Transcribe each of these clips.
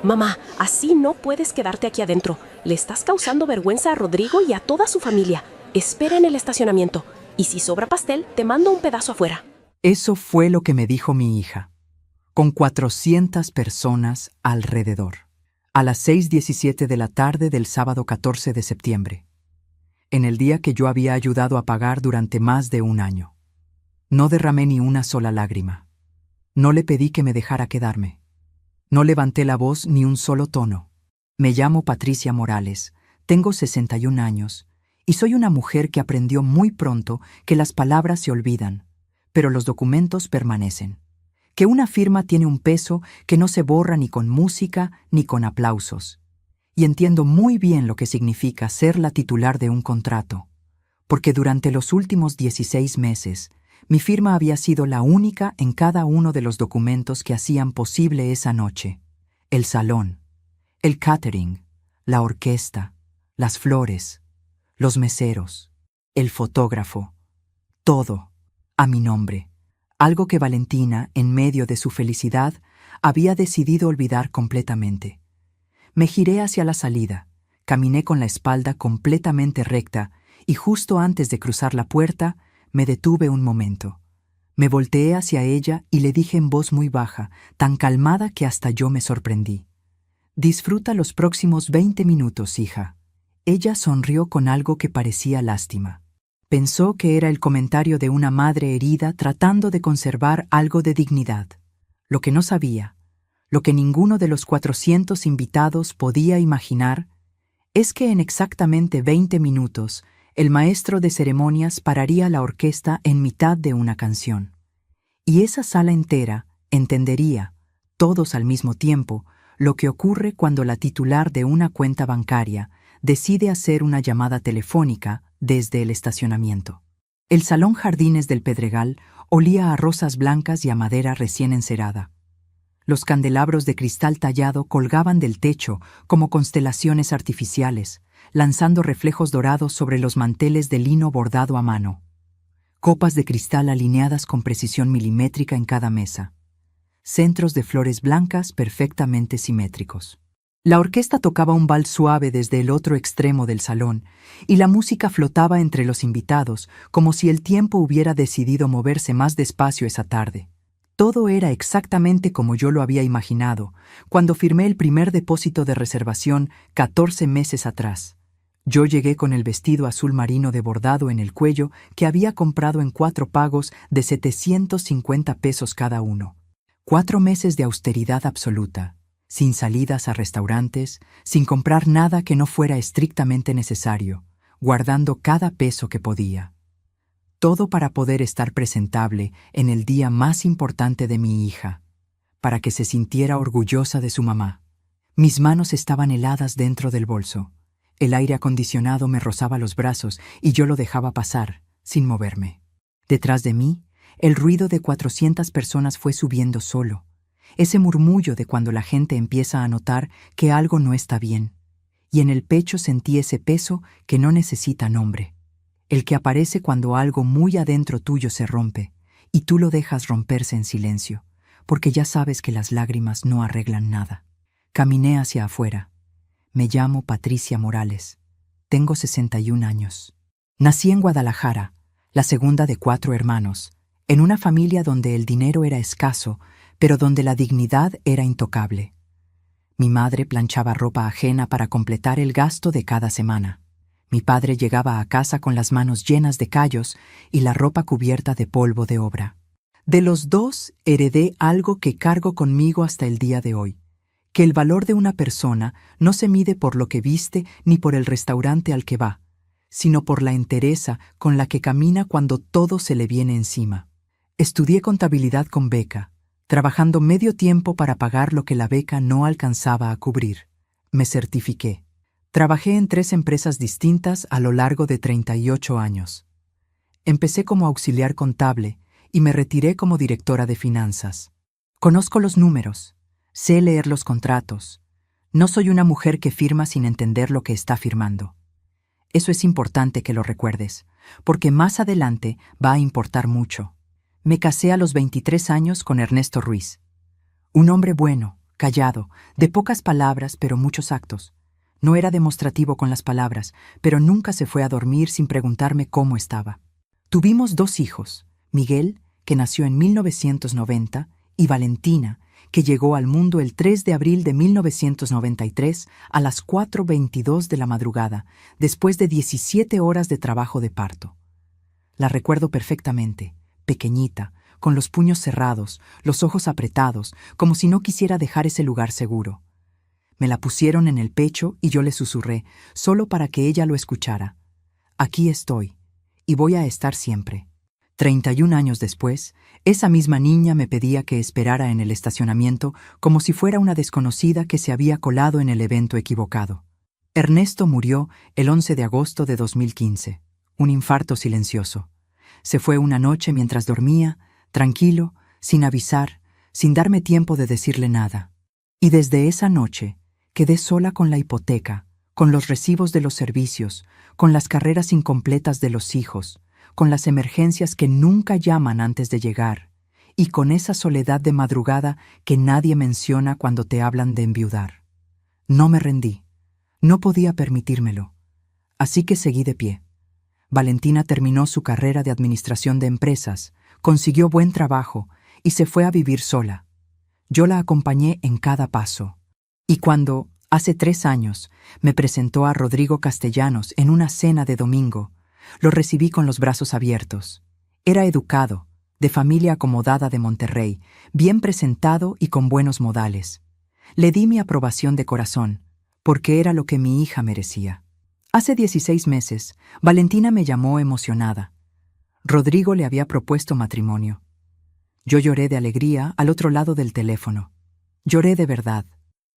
Mamá, así no puedes quedarte aquí adentro. Le estás causando vergüenza a Rodrigo y a toda su familia. Espera en el estacionamiento. Y si sobra pastel, te mando un pedazo afuera. Eso fue lo que me dijo mi hija, con 400 personas alrededor, a las 6:17 de la tarde del sábado 14 de septiembre, en el día que yo había ayudado a pagar durante más de un año. No derramé ni una sola lágrima. No le pedí que me dejara quedarme. No levanté la voz ni un solo tono. Me llamo Patricia Morales, tengo 61 años y soy una mujer que aprendió muy pronto que las palabras se olvidan, pero los documentos permanecen. Que una firma tiene un peso que no se borra ni con música ni con aplausos. Y entiendo muy bien lo que significa ser la titular de un contrato, porque durante los últimos 16 meses, mi firma había sido la única en cada uno de los documentos que hacían posible esa noche. El salón, el catering, la orquesta, las flores, los meseros, el fotógrafo, todo a mi nombre. Algo que Valentina, en medio de su felicidad, había decidido olvidar completamente. Me giré hacia la salida, caminé con la espalda completamente recta y justo antes de cruzar la puerta, me detuve un momento. Me volteé hacia ella y le dije en voz muy baja, tan calmada que hasta yo me sorprendí. «Disfruta los próximos 20 minutos, hija». Ella sonrió con algo que parecía lástima. Pensó que era el comentario de una madre herida tratando de conservar algo de dignidad. Lo que no sabía, lo que ninguno de los 400 invitados podía imaginar, es que en exactamente 20 minutos el maestro de ceremonias pararía la orquesta en mitad de una canción. Y esa sala entera entendería, todos al mismo tiempo, lo que ocurre cuando la titular de una cuenta bancaria decide hacer una llamada telefónica desde el estacionamiento. El salón Jardines del Pedregal olía a rosas blancas y a madera recién encerada. Los candelabros de cristal tallado colgaban del techo como constelaciones artificiales, lanzando reflejos dorados sobre los manteles de lino bordado a mano. Copas de cristal alineadas con precisión milimétrica en cada mesa. Centros de flores blancas perfectamente simétricos. La orquesta tocaba un vals suave desde el otro extremo del salón, y la música flotaba entre los invitados, como si el tiempo hubiera decidido moverse más despacio esa tarde. Todo era exactamente como yo lo había imaginado, cuando firmé el primer depósito de reservación 14 meses atrás. Yo llegué con el vestido azul marino de bordado en el cuello que había comprado en 4 pagos de 750 pesos cada uno. 4 meses de austeridad absoluta, sin salidas a restaurantes, sin comprar nada que no fuera estrictamente necesario, guardando cada peso que podía. Todo para poder estar presentable en el día más importante de mi hija, para que se sintiera orgullosa de su mamá. Mis manos estaban heladas dentro del bolso. El aire acondicionado me rozaba los brazos y yo lo dejaba pasar, sin moverme. Detrás de mí, el ruido de 400 personas fue subiendo solo. Ese murmullo de cuando la gente empieza a notar que algo no está bien. Y en el pecho sentí ese peso que no necesita nombre. El que aparece cuando algo muy adentro tuyo se rompe, y tú lo dejas romperse en silencio, porque ya sabes que las lágrimas no arreglan nada. Caminé hacia afuera. Me llamo Patricia Morales. Tengo 61 años. Nací en Guadalajara, la segunda de 4 hermanos, en una familia donde el dinero era escaso, pero donde la dignidad era intocable. Mi madre planchaba ropa ajena para completar el gasto de cada semana. Mi padre llegaba a casa con las manos llenas de callos y la ropa cubierta de polvo de obra. De los dos heredé algo que cargo conmigo hasta el día de hoy, que el valor de una persona no se mide por lo que viste ni por el restaurante al que va, sino por la entereza con la que camina cuando todo se le viene encima. Estudié contabilidad con beca, trabajando medio tiempo para pagar lo que la beca no alcanzaba a cubrir. Me certifiqué. Trabajé en 3 empresas distintas a lo largo de 38 años. Empecé como auxiliar contable y me retiré como directora de finanzas. Conozco los números, sé leer los contratos. No soy una mujer que firma sin entender lo que está firmando. Eso es importante que lo recuerdes, porque más adelante va a importar mucho. Me casé a los 23 años con Ernesto Ruiz. Un hombre bueno, callado, de pocas palabras pero muchos actos. No era demostrativo con las palabras, pero nunca se fue a dormir sin preguntarme cómo estaba. Tuvimos 2 hijos, Miguel, que nació en 1990, y Valentina, que llegó al mundo el 3 de abril de 1993 a las 4:22 de la madrugada, después de 17 horas de trabajo de parto. La recuerdo perfectamente, pequeñita, con los puños cerrados, los ojos apretados, como si no quisiera dejar ese lugar seguro. Me la pusieron en el pecho y yo le susurré, solo para que ella lo escuchara. Aquí estoy, y voy a estar siempre. 31 años después, esa misma niña me pedía que esperara en el estacionamiento como si fuera una desconocida que se había colado en el evento equivocado. Ernesto murió el 11 de agosto de 2015, un infarto silencioso. Se fue una noche mientras dormía, tranquilo, sin avisar, sin darme tiempo de decirle nada. Y desde esa noche quedé sola con la hipoteca, con los recibos de los servicios, con las carreras incompletas de los hijos, con las emergencias que nunca llaman antes de llegar, y con esa soledad de madrugada que nadie menciona cuando te hablan de enviudar. No me rendí. No podía permitírmelo. Así que seguí de pie. Valentina terminó su carrera de administración de empresas, consiguió buen trabajo y se fue a vivir sola. Yo la acompañé en cada paso. Y cuando, hace 3 años, me presentó a Rodrigo Castellanos en una cena de domingo, lo recibí con los brazos abiertos. Era educado, de familia acomodada de Monterrey, bien presentado y con buenos modales. Le di mi aprobación de corazón, porque era lo que mi hija merecía. Hace 16 meses, Valentina me llamó emocionada. Rodrigo le había propuesto matrimonio. Yo lloré de alegría al otro lado del teléfono. Lloré de verdad.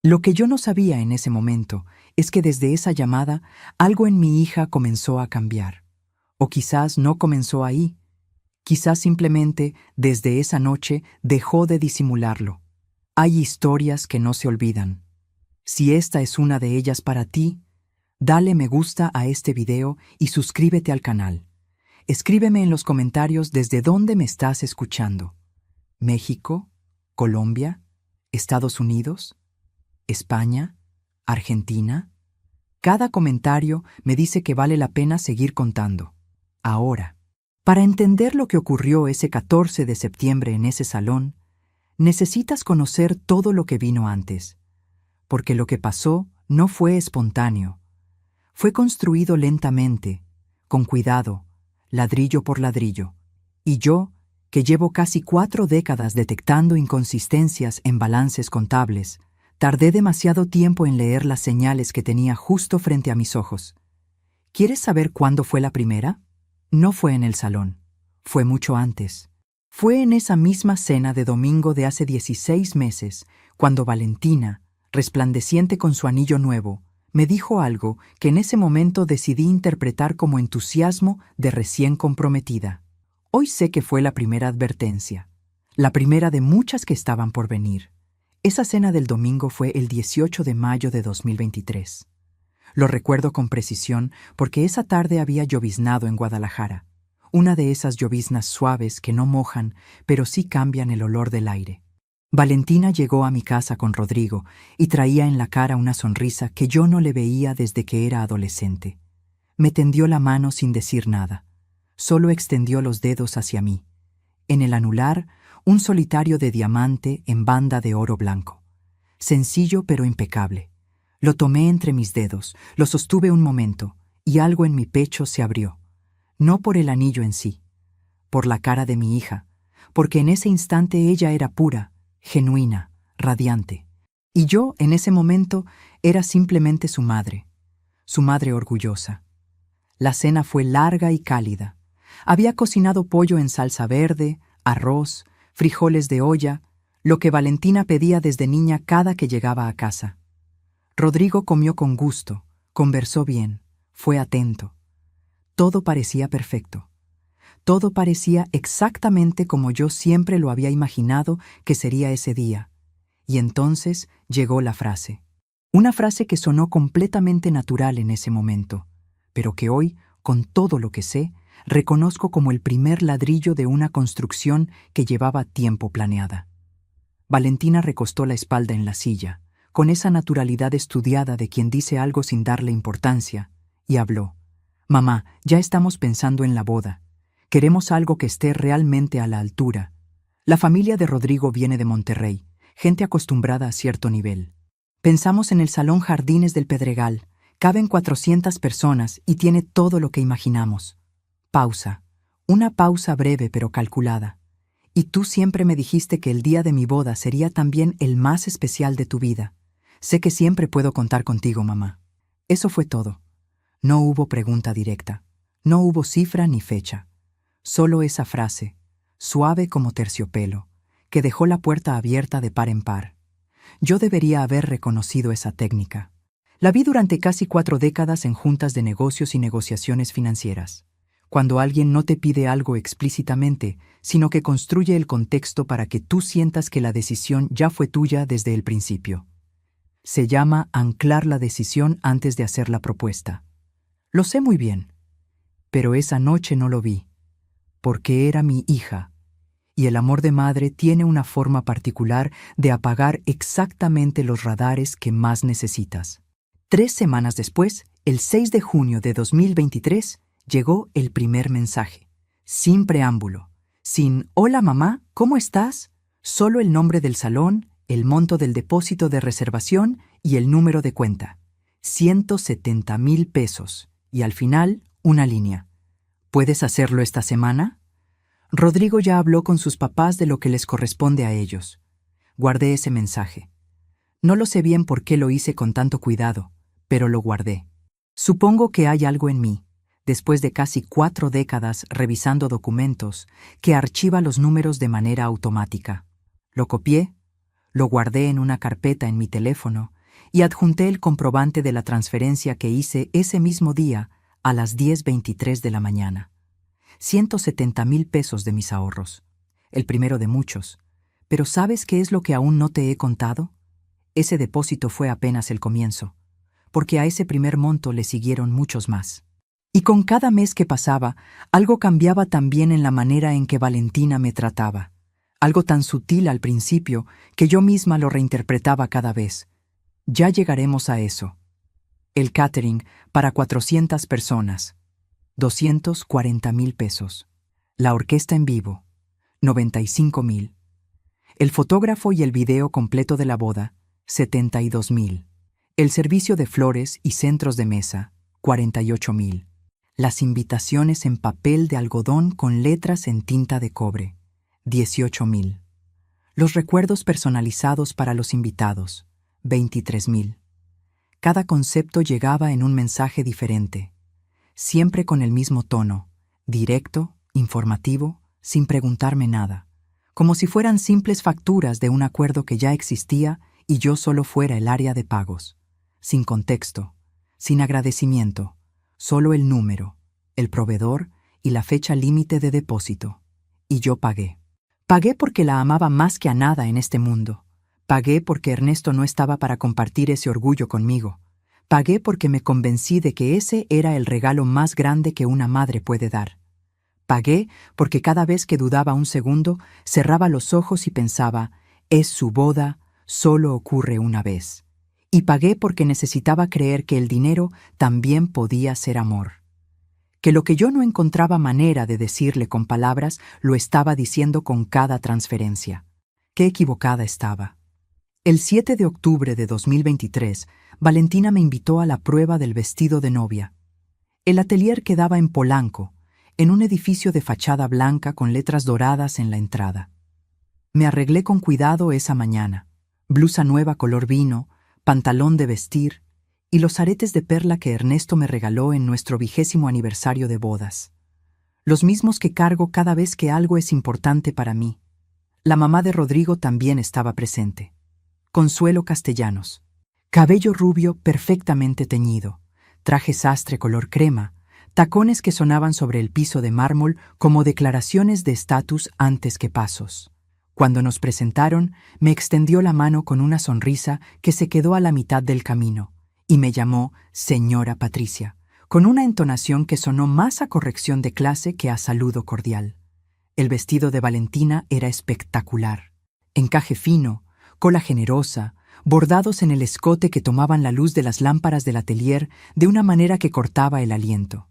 Lo que yo no sabía en ese momento es que desde esa llamada algo en mi hija comenzó a cambiar. O quizás no comenzó ahí. Quizás simplemente desde esa noche dejó de disimularlo. Hay historias que no se olvidan. Si esta es una de ellas para ti, dale me gusta a este video y suscríbete al canal. Escríbeme en los comentarios desde dónde me estás escuchando. ¿México? ¿Colombia? ¿Estados Unidos? ¿España? ¿Argentina? Cada comentario me dice que vale la pena seguir contando. Ahora, para entender lo que ocurrió ese 14 de septiembre en ese salón, necesitas conocer todo lo que vino antes, porque lo que pasó no fue espontáneo. Fue construido lentamente, con cuidado, ladrillo por ladrillo, y yo, que llevo casi 4 décadas detectando inconsistencias en balances contables, tardé demasiado tiempo en leer las señales que tenía justo frente a mis ojos. ¿Quieres saber cuándo fue la primera? No fue en el salón, fue mucho antes. Fue en esa misma cena de domingo de hace 16 meses, cuando Valentina, resplandeciente con su anillo nuevo, me dijo algo que en ese momento decidí interpretar como entusiasmo de recién comprometida. Hoy sé que fue la primera advertencia, la primera de muchas que estaban por venir. Esa cena del domingo fue el 18 de mayo de 2023. Lo recuerdo con precisión porque esa tarde había lloviznado en Guadalajara, una de esas lloviznas suaves que no mojan, pero sí cambian el olor del aire. Valentina llegó a mi casa con Rodrigo y traía en la cara una sonrisa que yo no le veía desde que era adolescente. Me tendió la mano sin decir nada. Solo extendió los dedos hacia mí. En el anular, un solitario de diamante en banda de oro blanco. Sencillo pero impecable. Lo tomé entre mis dedos, lo sostuve un momento, y algo en mi pecho se abrió. No por el anillo en sí, por la cara de mi hija, porque en ese instante ella era pura, genuina, radiante. Y yo, en ese momento, era simplemente su madre orgullosa. La cena fue larga y cálida. Había cocinado pollo en salsa verde, arroz, frijoles de olla, lo que Valentina pedía desde niña cada que llegaba a casa. Rodrigo comió con gusto, conversó bien, fue atento. Todo parecía perfecto. Todo parecía exactamente como yo siempre lo había imaginado que sería ese día. Y entonces llegó la frase. Una frase que sonó completamente natural en ese momento, pero que hoy, con todo lo que sé, reconozco como el primer ladrillo de una construcción que llevaba tiempo planeada. Valentina recostó la espalda en la silla, con esa naturalidad estudiada de quien dice algo sin darle importancia, y habló. Mamá, ya estamos pensando en la boda. Queremos algo que esté realmente a la altura. La familia de Rodrigo viene de Monterrey, gente acostumbrada a cierto nivel. Pensamos en el Salón Jardines del Pedregal. Caben 400 personas y tiene todo lo que imaginamos. Pausa. Una pausa breve pero calculada. Y tú siempre me dijiste que el día de mi boda sería también el más especial de tu vida. Sé que siempre puedo contar contigo, mamá. Eso fue todo. No hubo pregunta directa. No hubo cifra ni fecha. Solo esa frase, suave como terciopelo, que dejó la puerta abierta de par en par. Yo debería haber reconocido esa técnica. La vi durante casi 4 décadas en juntas de negocios y negociaciones financieras. Cuando alguien no te pide algo explícitamente, sino que construye el contexto para que tú sientas que la decisión ya fue tuya desde el principio. Se llama anclar la decisión antes de hacer la propuesta. Lo sé muy bien, pero esa noche no lo vi, porque era mi hija, y el amor de madre tiene una forma particular de apagar exactamente los radares que más necesitas. 3 semanas después, el 6 de junio de 2023, llegó el primer mensaje. Sin preámbulo, sin «Hola mamá, ¿cómo estás?», solo el nombre del salón, el monto del depósito de reservación y el número de cuenta. 170,000 pesos. Y al final, una línea. ¿Puedes hacerlo esta semana? Rodrigo ya habló con sus papás de lo que les corresponde a ellos. Guardé ese mensaje. No lo sé bien por qué lo hice con tanto cuidado, pero lo guardé. Supongo que hay algo en mí, después de casi 4 décadas revisando documentos, que archiva los números de manera automática. Lo copié, lo guardé en una carpeta en mi teléfono y adjunté el comprobante de la transferencia que hice ese mismo día a las 10:23 de la mañana. 170,000 pesos de mis ahorros. El primero de muchos. Pero ¿sabes qué es lo que aún no te he contado? Ese depósito fue apenas el comienzo, porque a ese primer monto le siguieron muchos más. Y con cada mes que pasaba, algo cambiaba también en la manera en que Valentina me trataba. Algo tan sutil al principio que yo misma lo reinterpretaba cada vez. Ya llegaremos a eso. El catering para 400 personas. 240,000 pesos. La orquesta en vivo. 95,000. El fotógrafo y el video completo de la boda. 72,000. El servicio de flores y centros de mesa. 48,000. Las invitaciones en papel de algodón con letras en tinta de cobre. 18,000. Los recuerdos personalizados para los invitados. 23,000. Cada concepto llegaba en un mensaje diferente, siempre con el mismo tono, directo, informativo, sin preguntarme nada, como si fueran simples facturas de un acuerdo que ya existía y yo solo fuera el área de pagos, sin contexto, sin agradecimiento, solo el número, el proveedor y la fecha límite de depósito. Y yo pagué. Pagué porque la amaba más que a nada en este mundo. Pagué porque Ernesto no estaba para compartir ese orgullo conmigo. Pagué porque me convencí de que ese era el regalo más grande que una madre puede dar. Pagué porque cada vez que dudaba un segundo, cerraba los ojos y pensaba, es su boda, solo ocurre una vez. Y pagué porque necesitaba creer que el dinero también podía ser amor. Que lo que yo no encontraba manera de decirle con palabras, lo estaba diciendo con cada transferencia. Qué equivocada estaba. El 7 de octubre de 2023, Valentina me invitó a la prueba del vestido de novia. El atelier quedaba en Polanco, en un edificio de fachada blanca con letras doradas en la entrada. Me arreglé con cuidado esa mañana. Blusa nueva color vino, pantalón de vestir y los aretes de perla que Ernesto me regaló en nuestro 20º aniversario de bodas. Los mismos que cargo cada vez que algo es importante para mí. La mamá de Rodrigo también estaba presente. Consuelo Castellanos. Cabello rubio perfectamente teñido, traje sastre color crema, tacones que sonaban sobre el piso de mármol como declaraciones de estatus antes que pasos. Cuando nos presentaron, me extendió la mano con una sonrisa que se quedó a la mitad del camino y me llamó señora Patricia, con una entonación que sonó más a corrección de clase que a saludo cordial. El vestido de Valentina era espectacular. Encaje fino, cola generosa, bordados en el escote que tomaban la luz de las lámparas del atelier de una manera que cortaba el aliento.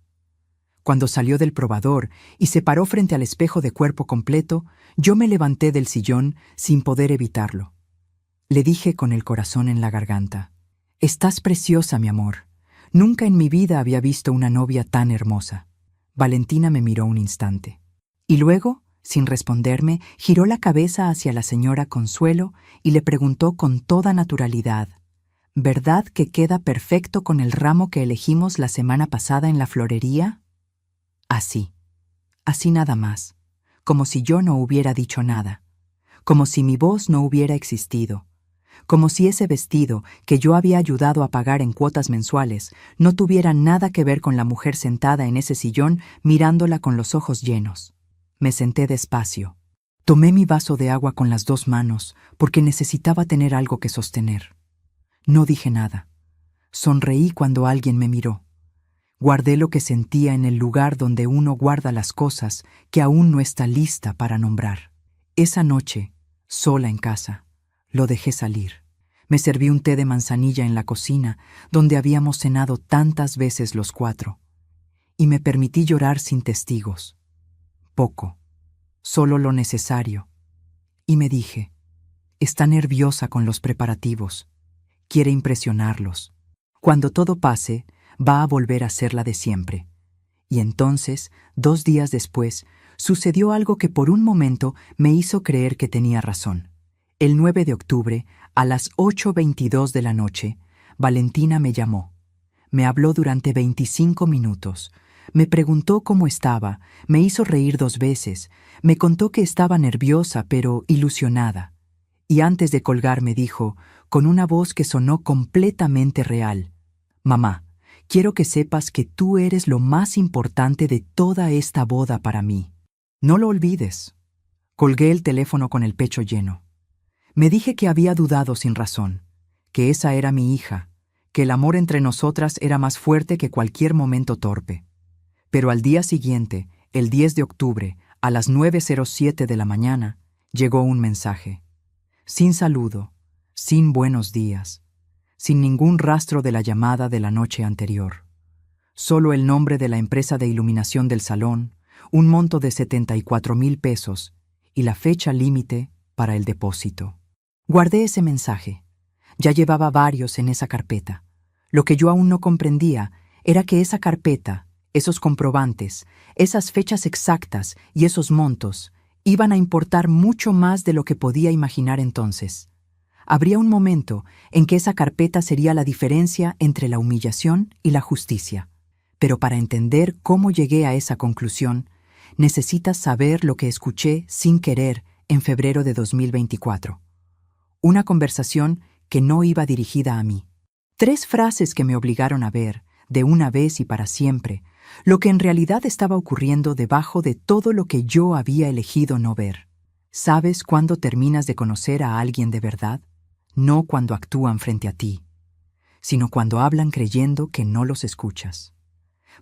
Cuando salió del probador y se paró frente al espejo de cuerpo completo, yo me levanté del sillón sin poder evitarlo. Le dije con el corazón en la garganta: «Estás preciosa, mi amor. Nunca en mi vida había visto una novia tan hermosa». Valentina me miró un instante. Y luego, sin responderme, giró la cabeza hacia la señora Consuelo y le preguntó con toda naturalidad: «¿Verdad que queda perfecto con el ramo que elegimos la semana pasada en la florería?» Así nada más, como si yo no hubiera dicho nada, como si mi voz no hubiera existido, como si ese vestido que yo había ayudado a pagar en cuotas mensuales no tuviera nada que ver con la mujer sentada en ese sillón mirándola con los ojos llenos. Me senté despacio. Tomé mi vaso de agua con las 2 manos porque necesitaba tener algo que sostener. No dije nada. Sonreí cuando alguien me miró. Guardé lo que sentía en el lugar donde uno guarda las cosas que aún no está lista para nombrar. Esa noche, sola en casa, lo dejé salir. Me serví un té de manzanilla en la cocina, donde habíamos cenado tantas veces los 4. Y me permití llorar sin testigos. Poco, solo lo necesario. Y me dije: «Está nerviosa con los preparativos. Quiere impresionarlos. Cuando todo pase, va a volver a ser la de siempre». Y entonces, 2 días después, sucedió algo que por un momento me hizo creer que tenía razón. El 9 de octubre, a las 8:22 de la noche, Valentina me llamó. Me habló durante 25 minutos. Me preguntó cómo estaba, me hizo reír 2 veces, me contó que estaba nerviosa pero ilusionada. Y antes de colgar me dijo, con una voz que sonó completamente real: «Mamá, quiero que sepas que tú eres lo más importante de toda esta boda para mí. No lo olvides». Colgué el teléfono con el pecho lleno. Me dije que había dudado sin razón, que esa era mi hija, que el amor entre nosotras era más fuerte que cualquier momento torpe. Pero al día siguiente, el 10 de octubre, a las 9:07 de la mañana, llegó un mensaje. Sin saludo, sin buenos días, sin ningún rastro de la llamada de la noche anterior. Solo el nombre de la empresa de iluminación del salón, un monto de 74,000 pesos y la fecha límite para el depósito. Guardé ese mensaje. Ya llevaba varios en esa carpeta. Lo que yo aún no comprendía era que esa carpeta, esos comprobantes, esas fechas exactas y esos montos iban a importar mucho más de lo que podía imaginar entonces. Habría un momento en que esa carpeta sería la diferencia entre la humillación y la justicia. Pero para entender cómo llegué a esa conclusión, necesitas saber lo que escuché sin querer en febrero de 2024. Una conversación que no iba dirigida a mí. 3 frases que me obligaron a ver, de una vez y para siempre, lo que en realidad estaba ocurriendo debajo de todo lo que yo había elegido no ver. ¿Sabes cuándo terminas de conocer a alguien de verdad? No cuando actúan frente a ti, sino cuando hablan creyendo que no los escuchas.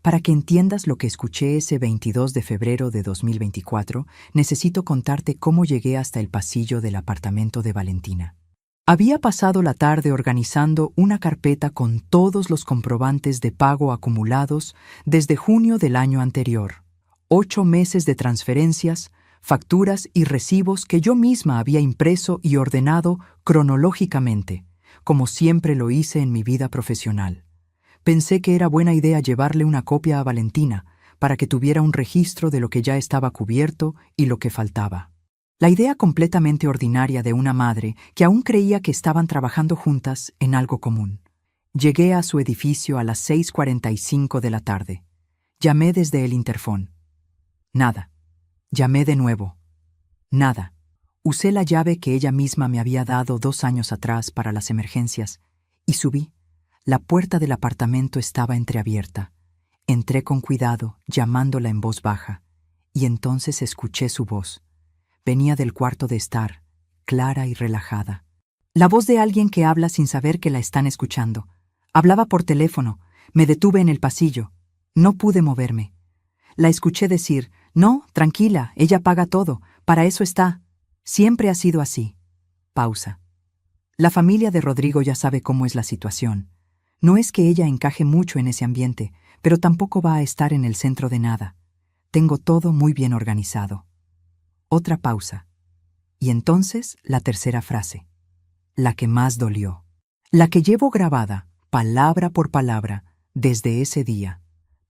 Para que entiendas lo que escuché ese 22 de febrero de 2024, necesito contarte cómo llegué hasta el pasillo del apartamento de Valentina. Había pasado la tarde organizando una carpeta con todos los comprobantes de pago acumulados desde junio del año anterior. 8 meses de transferencias, facturas y recibos que yo misma había impreso y ordenado cronológicamente, como siempre lo hice en mi vida profesional. Pensé que era buena idea llevarle una copia a Valentina para que tuviera un registro de lo que ya estaba cubierto y lo que faltaba. La idea completamente ordinaria de una madre que aún creía que estaban trabajando juntas en algo común. Llegué a su edificio a las 6:45 de la tarde. Llamé desde el interfón. Nada. Llamé de nuevo. Nada. Usé la llave que ella misma me había dado 2 años atrás para las emergencias y subí. La puerta del apartamento estaba entreabierta. Entré con cuidado, llamándola en voz baja, y entonces escuché su voz. Venía del cuarto de estar, clara y relajada. La voz de alguien que habla sin saber que la están escuchando. Hablaba por teléfono. Me detuve en el pasillo. No pude moverme. La escuché decir: «No, tranquila, ella paga todo. Para eso está. Siempre ha sido así». Pausa. La familia de Rodrigo ya sabe cómo es la situación. No es que ella encaje mucho en ese ambiente, pero tampoco va a estar en el centro de nada. Tengo todo muy bien organizado. Otra pausa. Y entonces la tercera frase. La que más dolió. La que llevo grabada, palabra por palabra, desde ese día.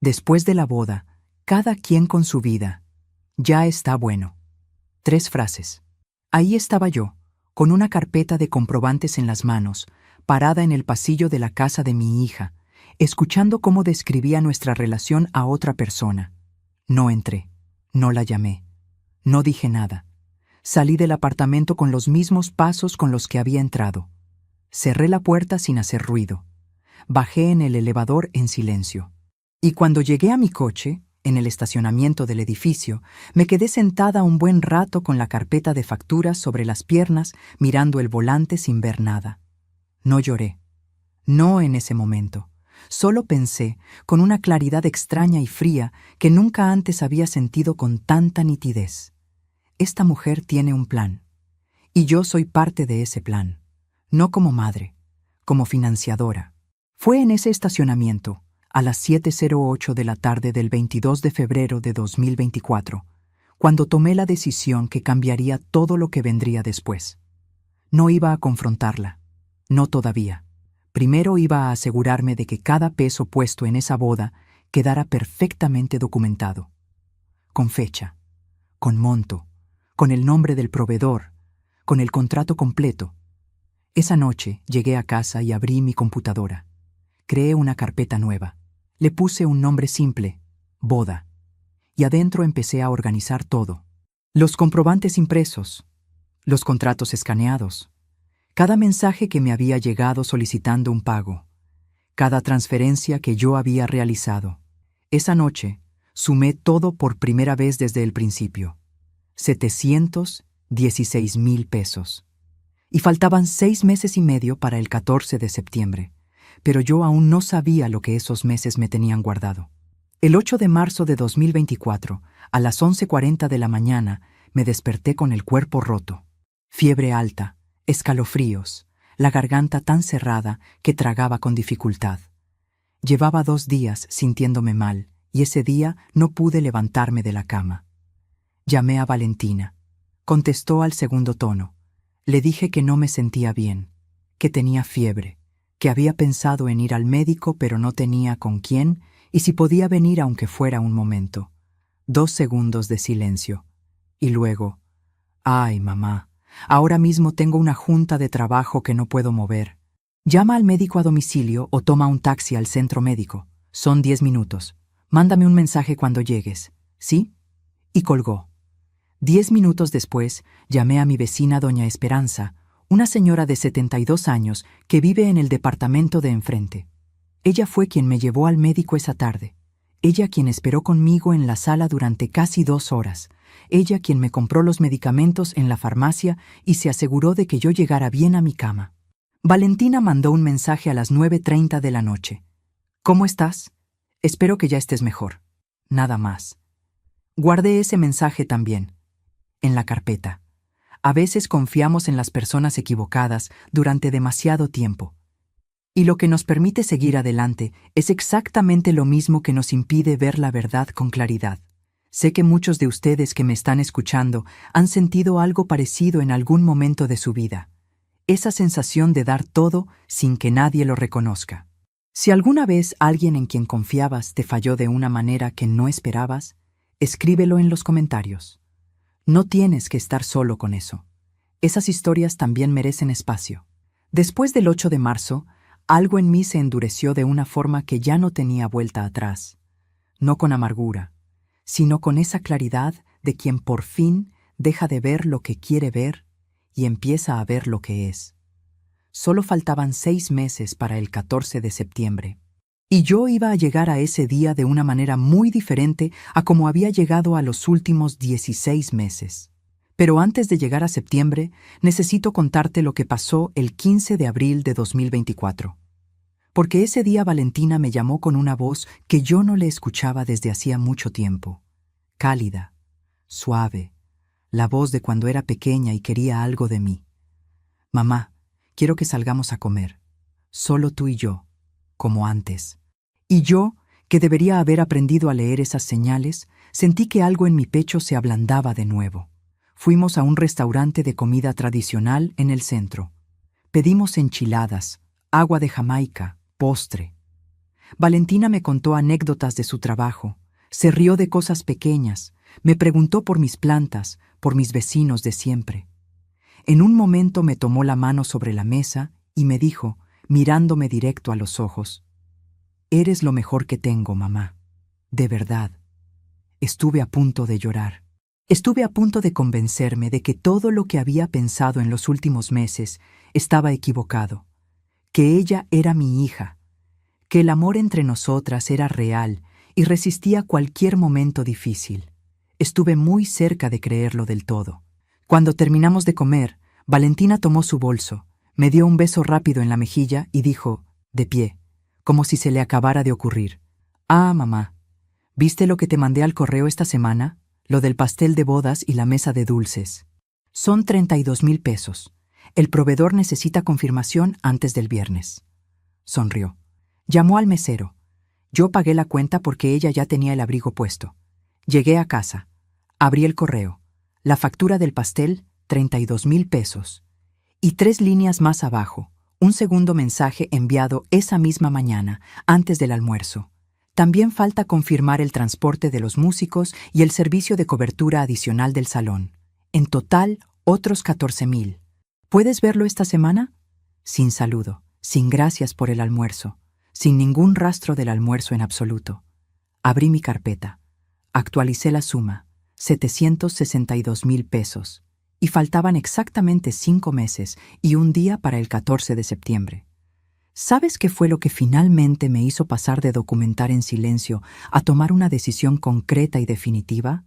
Después de la boda, cada quien con su vida. Ya está bueno. 3 frases. Ahí estaba yo, con una carpeta de comprobantes en las manos, parada en el pasillo de la casa de mi hija, escuchando cómo describía nuestra relación a otra persona. No entré, no la llamé, no dije nada. Salí del apartamento con los mismos pasos con los que había entrado. Cerré la puerta sin hacer ruido. Bajé en el elevador en silencio. Y cuando llegué a mi coche, en el estacionamiento del edificio, me quedé sentada un buen rato con la carpeta de facturas sobre las piernas, mirando el volante sin ver nada. No lloré. No en ese momento. Solo pensé, con una claridad extraña y fría que nunca antes había sentido con tanta nitidez. Esta mujer tiene un plan. Y yo soy parte de ese plan. No como madre, como financiadora. Fue en ese estacionamiento, a las 7:08 de la tarde del 22 de febrero de 2024, cuando tomé la decisión que cambiaría todo lo que vendría después. No iba a confrontarla. No todavía. Primero iba a asegurarme de que cada peso puesto en esa boda quedara perfectamente documentado. Con fecha, con monto, con el nombre del proveedor, con el contrato completo. Esa noche llegué a casa y abrí mi computadora. Creé una carpeta nueva. Le puse un nombre simple, boda, y adentro empecé a organizar todo. Los comprobantes impresos, los contratos escaneados, cada mensaje que me había llegado solicitando un pago, cada transferencia que yo había realizado. Esa noche, sumé todo por primera vez desde el principio. 716,000 pesos. Y faltaban 6 meses y medio para el 14 de septiembre. Pero yo aún no sabía lo que esos meses me tenían guardado. El 8 de marzo de 2024, a las 11:40 de la mañana, me desperté con el cuerpo roto. Fiebre alta, escalofríos, la garganta tan cerrada que tragaba con dificultad. Llevaba 2 días sintiéndome mal, y ese día no pude levantarme de la cama. Llamé a Valentina. Contestó al segundo tono. Le dije que no me sentía bien, que tenía fiebre, que había pensado en ir al médico pero no tenía con quién y si podía venir aunque fuera un momento. 2 segundos de silencio. Y luego, «Ay, mamá, ahora mismo tengo una junta de trabajo que no puedo mover. Llama al médico a domicilio o toma un taxi al centro médico. Son 10 minutos. Mándame un mensaje cuando llegues. ¿Sí?» Y colgó. 10 minutos después, llamé a mi vecina doña Esperanza, una señora de 72 años que vive en el departamento de enfrente. Ella fue quien me llevó al médico esa tarde. Ella quien esperó conmigo en la sala durante casi 2 horas. Ella quien me compró los medicamentos en la farmacia y se aseguró de que yo llegara bien a mi cama. Valentina mandó un mensaje a las 9:30 de la noche. «¿Cómo estás? Espero que ya estés mejor». Nada más. Guardé ese mensaje también, en la carpeta. A veces confiamos en las personas equivocadas durante demasiado tiempo. Y lo que nos permite seguir adelante es exactamente lo mismo que nos impide ver la verdad con claridad. Sé que muchos de ustedes que me están escuchando han sentido algo parecido en algún momento de su vida. Esa sensación de dar todo sin que nadie lo reconozca. Si alguna vez alguien en quien confiabas te falló de una manera que no esperabas, escríbelo en los comentarios. No tienes que estar solo con eso. Esas historias también merecen espacio. Después del 8 de marzo, algo en mí se endureció de una forma que ya no tenía vuelta atrás. No con amargura, sino con esa claridad de quien por fin deja de ver lo que quiere ver y empieza a ver lo que es. Solo faltaban 6 meses para el 14 de septiembre. Y yo iba a llegar a ese día de una manera muy diferente a como había llegado a los últimos 16 meses. Pero antes de llegar a septiembre, necesito contarte lo que pasó el 15 de abril de 2024. Porque ese día Valentina me llamó con una voz que yo no le escuchaba desde hacía mucho tiempo. Cálida, suave, la voz de cuando era pequeña y quería algo de mí. Mamá, quiero que salgamos a comer. Solo tú y yo, como antes. Y yo, que debería haber aprendido a leer esas señales, sentí que algo en mi pecho se ablandaba de nuevo. Fuimos a un restaurante de comida tradicional en el centro. Pedimos enchiladas, agua de Jamaica, postre. Valentina me contó anécdotas de su trabajo, se rió de cosas pequeñas, me preguntó por mis plantas, por mis vecinos de siempre. En un momento me tomó la mano sobre la mesa y me dijo, mirándome directo a los ojos: «Eres lo mejor que tengo, mamá. De verdad». Estuve a punto de llorar. Estuve a punto de convencerme de que todo lo que había pensado en los últimos meses estaba equivocado, que ella era mi hija, que el amor entre nosotras era real y resistía cualquier momento difícil. Estuve muy cerca de creerlo del todo. Cuando terminamos de comer, Valentina tomó su bolso, me dio un beso rápido en la mejilla y dijo, de pie, como si se le acabara de ocurrir: «Ah, mamá, ¿viste lo que te mandé al correo esta semana? Lo del pastel de bodas y la mesa de dulces. Son 32,000 pesos. El proveedor necesita confirmación antes del viernes». Sonrió. Llamó al mesero. Yo pagué la cuenta porque ella ya tenía el abrigo puesto. Llegué a casa. Abrí el correo. La factura del pastel, 32,000 pesos. Y 3 líneas más abajo, un segundo mensaje enviado esa misma mañana, antes del almuerzo. También falta confirmar el transporte de los músicos y el servicio de cobertura adicional del salón. En total, otros 14,000. ¿Puedes verlo esta semana? Sin saludo, sin gracias por el almuerzo, sin ningún rastro del almuerzo en absoluto. Abrí mi carpeta. Actualicé la suma, 762,000 pesos. Y faltaban exactamente 5 meses y un día para el 14 de septiembre. ¿Sabes qué fue lo que finalmente me hizo pasar de documentar en silencio a tomar una decisión concreta y definitiva?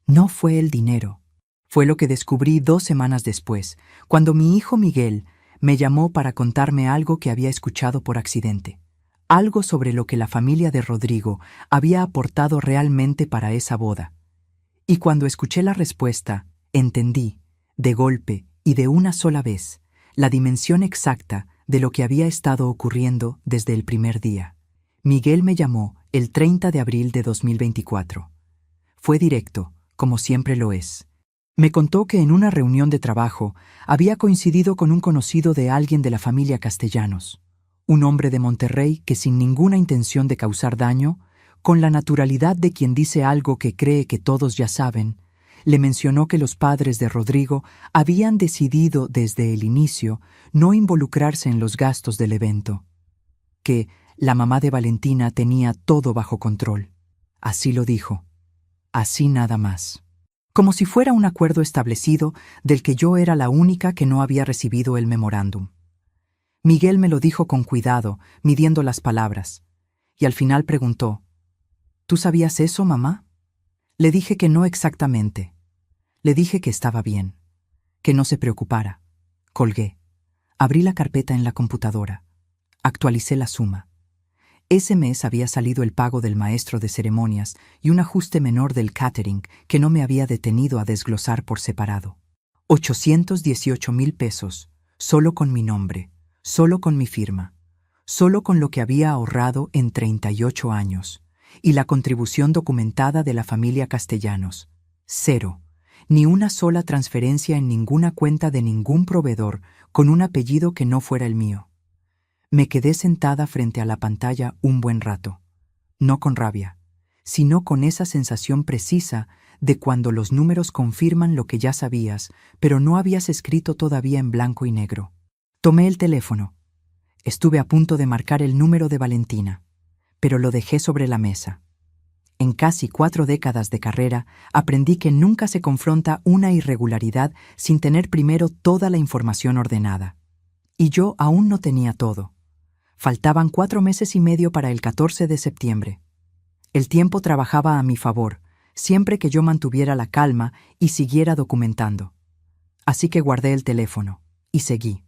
No fue el dinero. Fue lo que descubrí 2 semanas después, cuando mi hijo Miguel me llamó para contarme algo que había escuchado por accidente. Algo sobre lo que la familia de Rodrigo había aportado realmente para esa boda. Y cuando escuché la respuesta, entendí, de golpe y de una sola vez, la dimensión exacta de lo que había estado ocurriendo desde el primer día. Miguel me llamó el 30 de abril de 2024. Fue directo, como siempre lo es. Me contó que en una reunión de trabajo había coincidido con un conocido de alguien de la familia Castellanos, un hombre de Monterrey que, sin ninguna intención de causar daño, con la naturalidad de quien dice algo que cree que todos ya saben, le mencionó que los padres de Rodrigo habían decidido desde el inicio no involucrarse en los gastos del evento, que la mamá de Valentina tenía todo bajo control. Así lo dijo. Así nada más. Como si fuera un acuerdo establecido del que yo era la única que no había recibido el memorándum. Miguel me lo dijo con cuidado, midiendo las palabras, y al final preguntó: «¿Tú sabías eso, mamá?». Le dije que no exactamente. Le dije que estaba bien, que no se preocupara. Colgué. Abrí la carpeta en la computadora. Actualicé la suma. Ese mes había salido el pago del maestro de ceremonias y un ajuste menor del catering que no me había detenido a desglosar por separado. 818,000 pesos, solo con mi nombre, solo con mi firma, solo con lo que había ahorrado en 38 años. Y la contribución documentada de la familia Castellanos. 0. Ni una sola transferencia en ninguna cuenta de ningún proveedor con un apellido que no fuera el mío. Me quedé sentada frente a la pantalla un buen rato, no con rabia, sino con esa sensación precisa de cuando los números confirman lo que ya sabías, pero no habías escrito todavía en blanco y negro. Tomé el teléfono. Estuve a punto de marcar el número de Valentina, pero lo dejé sobre la mesa. En casi 4 décadas de carrera, aprendí que nunca se confronta una irregularidad sin tener primero toda la información ordenada. Y yo aún no tenía todo. Faltaban 4 meses y medio para el 14 de septiembre. El tiempo trabajaba a mi favor, siempre que yo mantuviera la calma y siguiera documentando. Así que guardé el teléfono y seguí.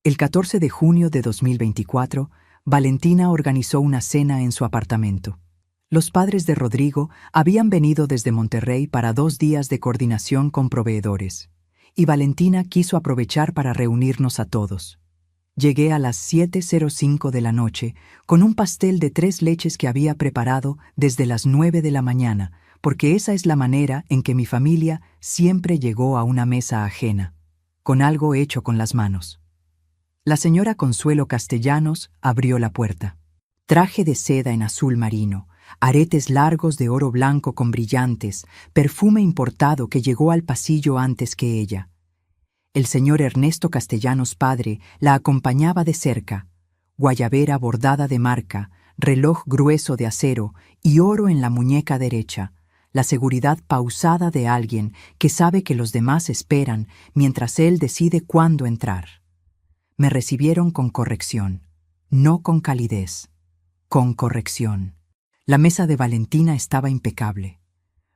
El 14 de junio de 2024, Valentina organizó una cena en su apartamento. Los padres de Rodrigo habían venido desde Monterrey para 2 días de coordinación con proveedores, y Valentina quiso aprovechar para reunirnos a todos. Llegué a las 7:05 de la noche con un pastel de 3 leches que había preparado desde las 9 de la mañana, porque esa es la manera en que mi familia siempre llegó a una mesa ajena, con algo hecho con las manos. La señora Consuelo Castellanos abrió la puerta. Traje de seda en azul marino, aretes largos de oro blanco con brillantes, perfume importado que llegó al pasillo antes que ella. El señor Ernesto Castellanos padre la acompañaba de cerca, guayabera bordada de marca, reloj grueso de acero y oro en la muñeca derecha, la seguridad pausada de alguien que sabe que los demás esperan mientras él decide cuándo entrar. Me recibieron con corrección, no con calidez, con corrección. La mesa de Valentina estaba impecable.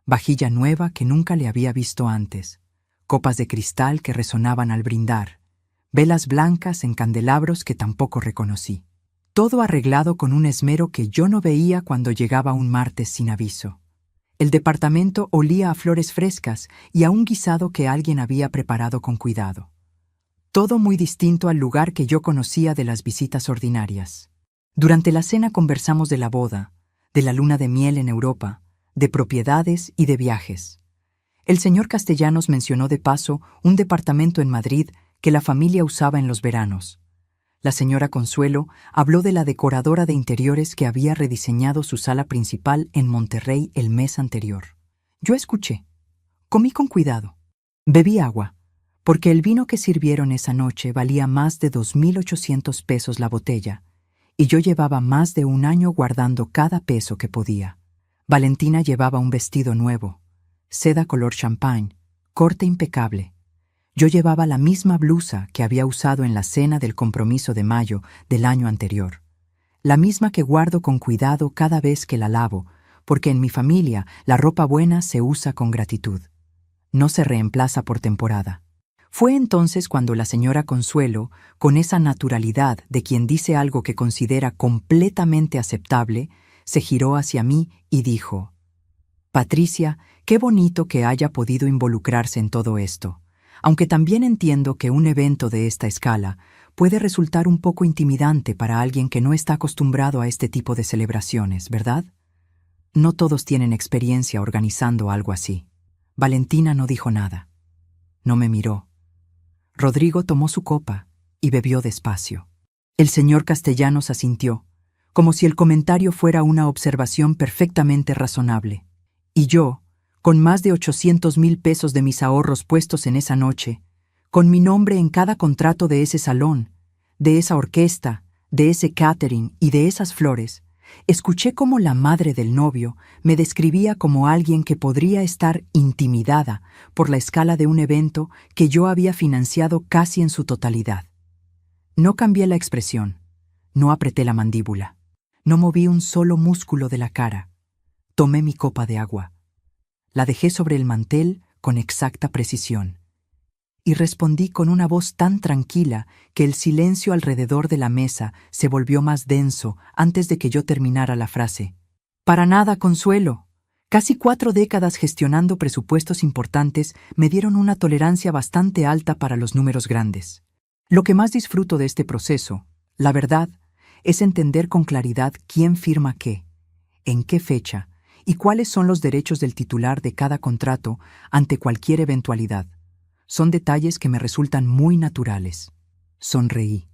Vajilla nueva que nunca le había visto antes. Copas de cristal que resonaban al brindar, velas blancas en candelabros que tampoco reconocí. Todo arreglado con un esmero que yo no veía cuando llegaba un martes sin aviso. El departamento olía a flores frescas y a un guisado que alguien había preparado con cuidado. Todo muy distinto al lugar que yo conocía de las visitas ordinarias. Durante la cena conversamos de la boda, de la luna de miel en Europa, de propiedades y de viajes. El señor Castellanos mencionó de paso un departamento en Madrid que la familia usaba en los veranos. La señora Consuelo habló de la decoradora de interiores que había rediseñado su sala principal en Monterrey el mes anterior. Yo escuché. Comí con cuidado. Bebí agua, porque el vino que sirvieron esa noche valía más de 2.800 pesos la botella, y yo llevaba más de un año guardando cada peso que podía. Valentina llevaba un vestido nuevo, seda color champagne, corte impecable. Yo llevaba la misma blusa que había usado en la cena del compromiso de mayo del año anterior. La misma que guardo con cuidado cada vez que la lavo, porque en mi familia la ropa buena se usa con gratitud. No se reemplaza por temporada. Fue entonces cuando la señora Consuelo, con esa naturalidad de quien dice algo que considera completamente aceptable, se giró hacia mí y dijo: «Patricia, qué bonito que haya podido involucrarse en todo esto, aunque también entiendo que un evento de esta escala puede resultar un poco intimidante para alguien que no está acostumbrado a este tipo de celebraciones, ¿verdad? No todos tienen experiencia organizando algo así». Valentina no dijo nada. No me miró. Rodrigo tomó su copa y bebió despacio. El señor Castellanos asintió, como si el comentario fuera una observación perfectamente razonable. Y yo, con más de 800,000 pesos de mis ahorros puestos en esa noche, con mi nombre en cada contrato de ese salón, de esa orquesta, de ese catering y de esas flores, escuché cómo la madre del novio me describía como alguien que podría estar intimidada por la escala de un evento que yo había financiado casi en su totalidad. No cambié la expresión, no apreté la mandíbula, no moví un solo músculo de la cara. Tomé mi copa de agua. La dejé sobre el mantel con exacta precisión. Y respondí con una voz tan tranquila que el silencio alrededor de la mesa se volvió más denso antes de que yo terminara la frase. «Para nada, Consuelo. Casi 4 décadas gestionando presupuestos importantes me dieron una tolerancia bastante alta para los números grandes. Lo que más disfruto de este proceso, la verdad, es entender con claridad quién firma qué, en qué fecha y cuáles son los derechos del titular de cada contrato ante cualquier eventualidad. Son detalles que me resultan muy naturales». Sonreí.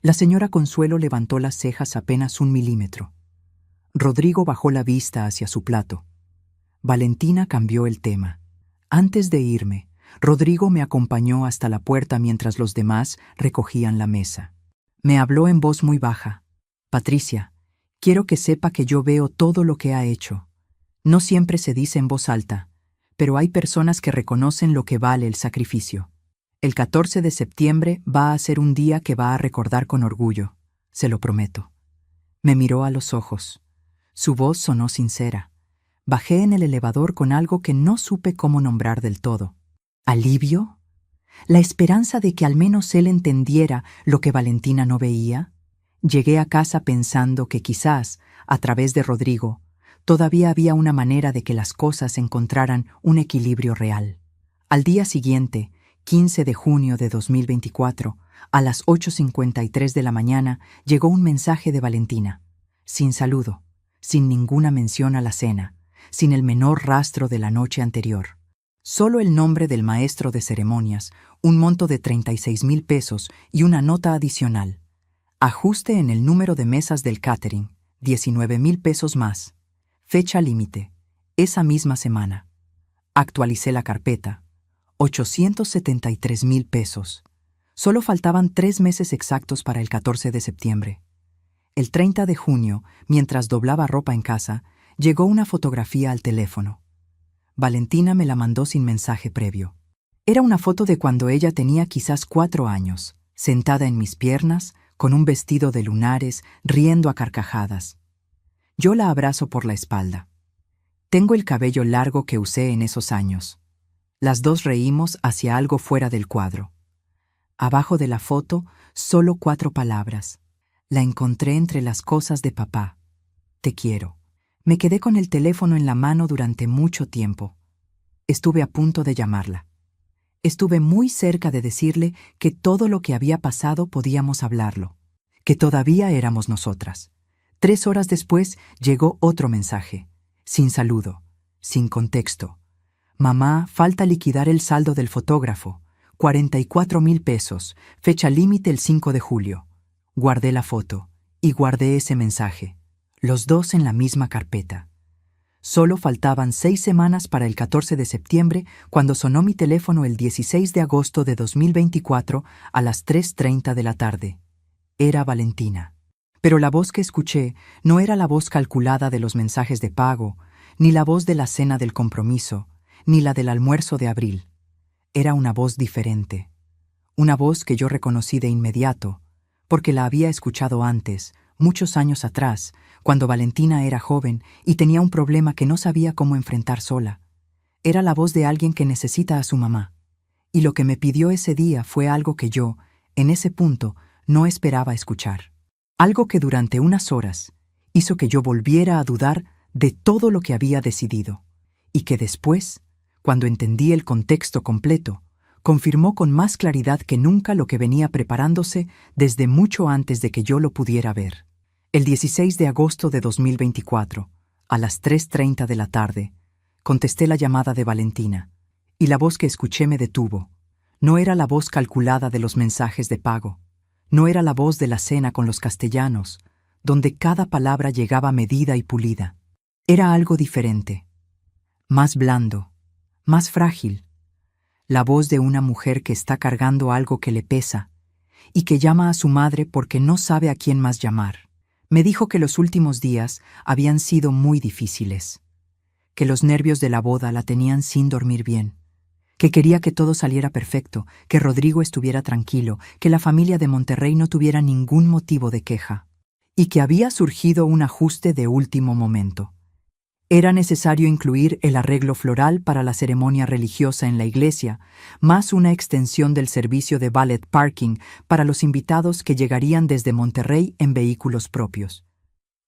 La señora Consuelo levantó las cejas apenas 1 milímetro. Rodrigo bajó la vista hacia su plato. Valentina cambió el tema. Antes de irme, Rodrigo me acompañó hasta la puerta mientras los demás recogían la mesa. Me habló en voz muy baja. «Patricia, quiero que sepa que yo veo todo lo que ha hecho. No siempre se dice en voz alta, pero hay personas que reconocen lo que vale el sacrificio. El 14 de septiembre va a ser un día que va a recordar con orgullo, se lo prometo». Me miró a los ojos. Su voz sonó sincera. Bajé en el elevador con algo que no supe cómo nombrar del todo. ¿Alivio? ¿La esperanza de que al menos él entendiera lo que Valentina no veía? Llegué a casa pensando que quizás, a través de Rodrigo, todavía había una manera de que las cosas encontraran un equilibrio real. Al día siguiente, 15 de junio de 2024, a las 8:53 de la mañana, llegó un mensaje de Valentina, sin saludo, sin ninguna mención a la cena, sin el menor rastro de la noche anterior. Solo el nombre del maestro de ceremonias, un monto de 36,000 pesos y una nota adicional. Ajuste en el número de mesas del catering, 19,000 pesos más. Fecha límite, esa misma semana. Actualicé la carpeta, 873,000 pesos. Solo faltaban 3 meses exactos para el 14 de septiembre. El 30 de junio, mientras doblaba ropa en casa, llegó una fotografía al teléfono. Valentina me la mandó sin mensaje previo. Era una foto de cuando ella tenía quizás 4 años, sentada en mis piernas, con un vestido de lunares, riendo a carcajadas. Yo la abrazo por la espalda. Tengo el cabello largo que usé en esos años. Las dos reímos hacia algo fuera del cuadro. Abajo de la foto, solo 4 palabras. La encontré entre las cosas de papá. Te quiero. Me quedé con el teléfono en la mano durante mucho tiempo. Estuve a punto de llamarla. Estuve muy cerca de decirle que todo lo que había pasado podíamos hablarlo, que todavía éramos nosotras. 3 horas después llegó otro mensaje, sin saludo, sin contexto. Mamá, falta liquidar el saldo del fotógrafo, 44,000 pesos, fecha límite el 5 de julio. Guardé la foto y guardé ese mensaje, los dos en la misma carpeta. Solo faltaban 6 semanas para el 14 de septiembre cuando sonó mi teléfono el 16 de agosto de 2024 a las 3:30 de la tarde. Era Valentina. Pero la voz que escuché no era la voz calculada de los mensajes de pago, ni la voz de la cena del compromiso, ni la del almuerzo de abril. Era una voz diferente. Una voz que yo reconocí de inmediato, porque la había escuchado antes, muchos años atrás, cuando Valentina era joven y tenía un problema que no sabía cómo enfrentar sola. Era la voz de alguien que necesita a su mamá. Y lo que me pidió ese día fue algo que yo, en ese punto, no esperaba escuchar. Algo que durante unas horas hizo que yo volviera a dudar de todo lo que había decidido. Y que después, cuando entendí el contexto completo, confirmó con más claridad que nunca lo que venía preparándose desde mucho antes de que yo lo pudiera ver. El 16 de agosto de 2024, a las 3:30 de la tarde, contesté la llamada de Valentina, y la voz que escuché me detuvo. No era la voz calculada de los mensajes de pago, no era la voz de la cena con los castellanos, donde cada palabra llegaba medida y pulida. Era algo diferente, más blando, más frágil. La voz de una mujer que está cargando algo que le pesa y que llama a su madre porque no sabe a quién más llamar. Me dijo que los últimos días habían sido muy difíciles, que los nervios de la boda la tenían sin dormir bien, que quería que todo saliera perfecto, que Rodrigo estuviera tranquilo, que la familia de Monterrey no tuviera ningún motivo de queja, y que había surgido un ajuste de último momento. Era necesario incluir el arreglo floral para la ceremonia religiosa en la iglesia, más una extensión del servicio de valet parking para los invitados que llegarían desde Monterrey en vehículos propios.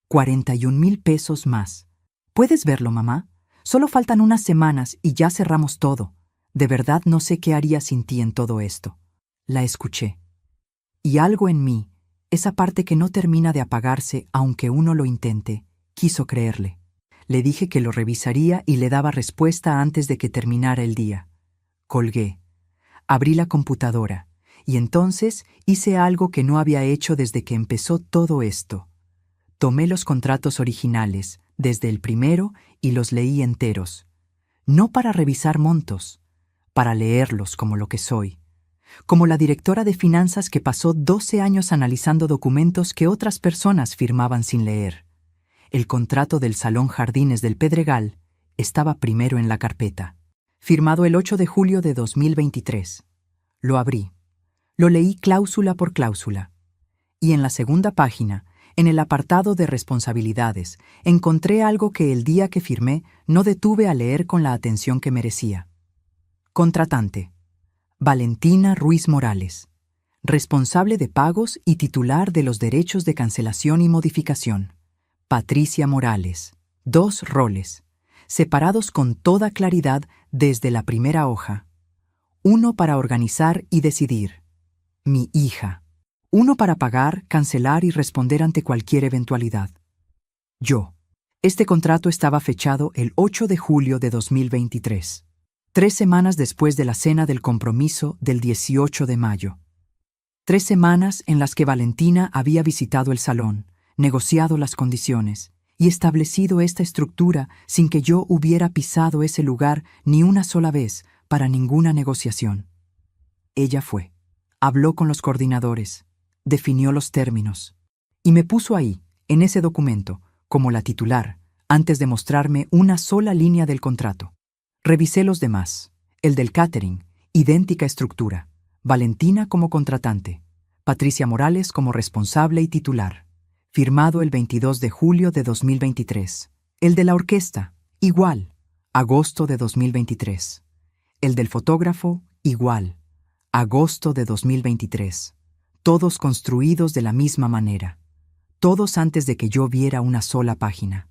41,000 pesos más. ¿Puedes verlo, mamá? Solo faltan unas semanas y ya cerramos todo. De verdad no sé qué haría sin ti en todo esto. La escuché. Y algo en mí, esa parte que no termina de apagarse aunque uno lo intente, quiso creerle. Le dije que lo revisaría y le daba respuesta antes de que terminara el día. Colgué. Abrí la computadora y entonces hice algo que no había hecho desde que empezó todo esto. Tomé los contratos originales, desde el primero, y los leí enteros. No para revisar montos, para leerlos como lo que soy. Como la directora de finanzas que pasó 12 años analizando documentos que otras personas firmaban sin leer. El contrato del Salón Jardines del Pedregal estaba primero en la carpeta, firmado el 8 de julio de 2023. Lo abrí. Lo leí cláusula por cláusula. Y en la segunda página, en el apartado de responsabilidades, encontré algo que el día que firmé no detuve a leer con la atención que merecía. Contratante: Valentina Ruiz Morales. Responsable de pagos y titular de los derechos de cancelación y modificación: Patricia Morales. 2 roles, separados con toda claridad desde la primera hoja. Uno para organizar y decidir. Mi hija. Uno para pagar, cancelar y responder ante cualquier eventualidad. Yo. Este contrato estaba fechado el 8 de julio de 2023, 3 semanas después de la cena del compromiso del 18 de mayo. 3 semanas en las que Valentina había visitado el salón, negociado las condiciones y establecido esta estructura sin que yo hubiera pisado ese lugar ni una sola vez para ninguna negociación. Ella fue, habló con los coordinadores, definió los términos y me puso ahí, en ese documento, como la titular, antes de mostrarme una sola línea del contrato. Revisé los demás, el del catering, idéntica estructura, Valentina como contratante, Patricia Morales como responsable y titular, firmado el 22 de julio de 2023. El de la orquesta, igual, agosto de 2023. El del fotógrafo, igual, agosto de 2023. Todos construidos de la misma manera. Todos antes de que yo viera una sola página.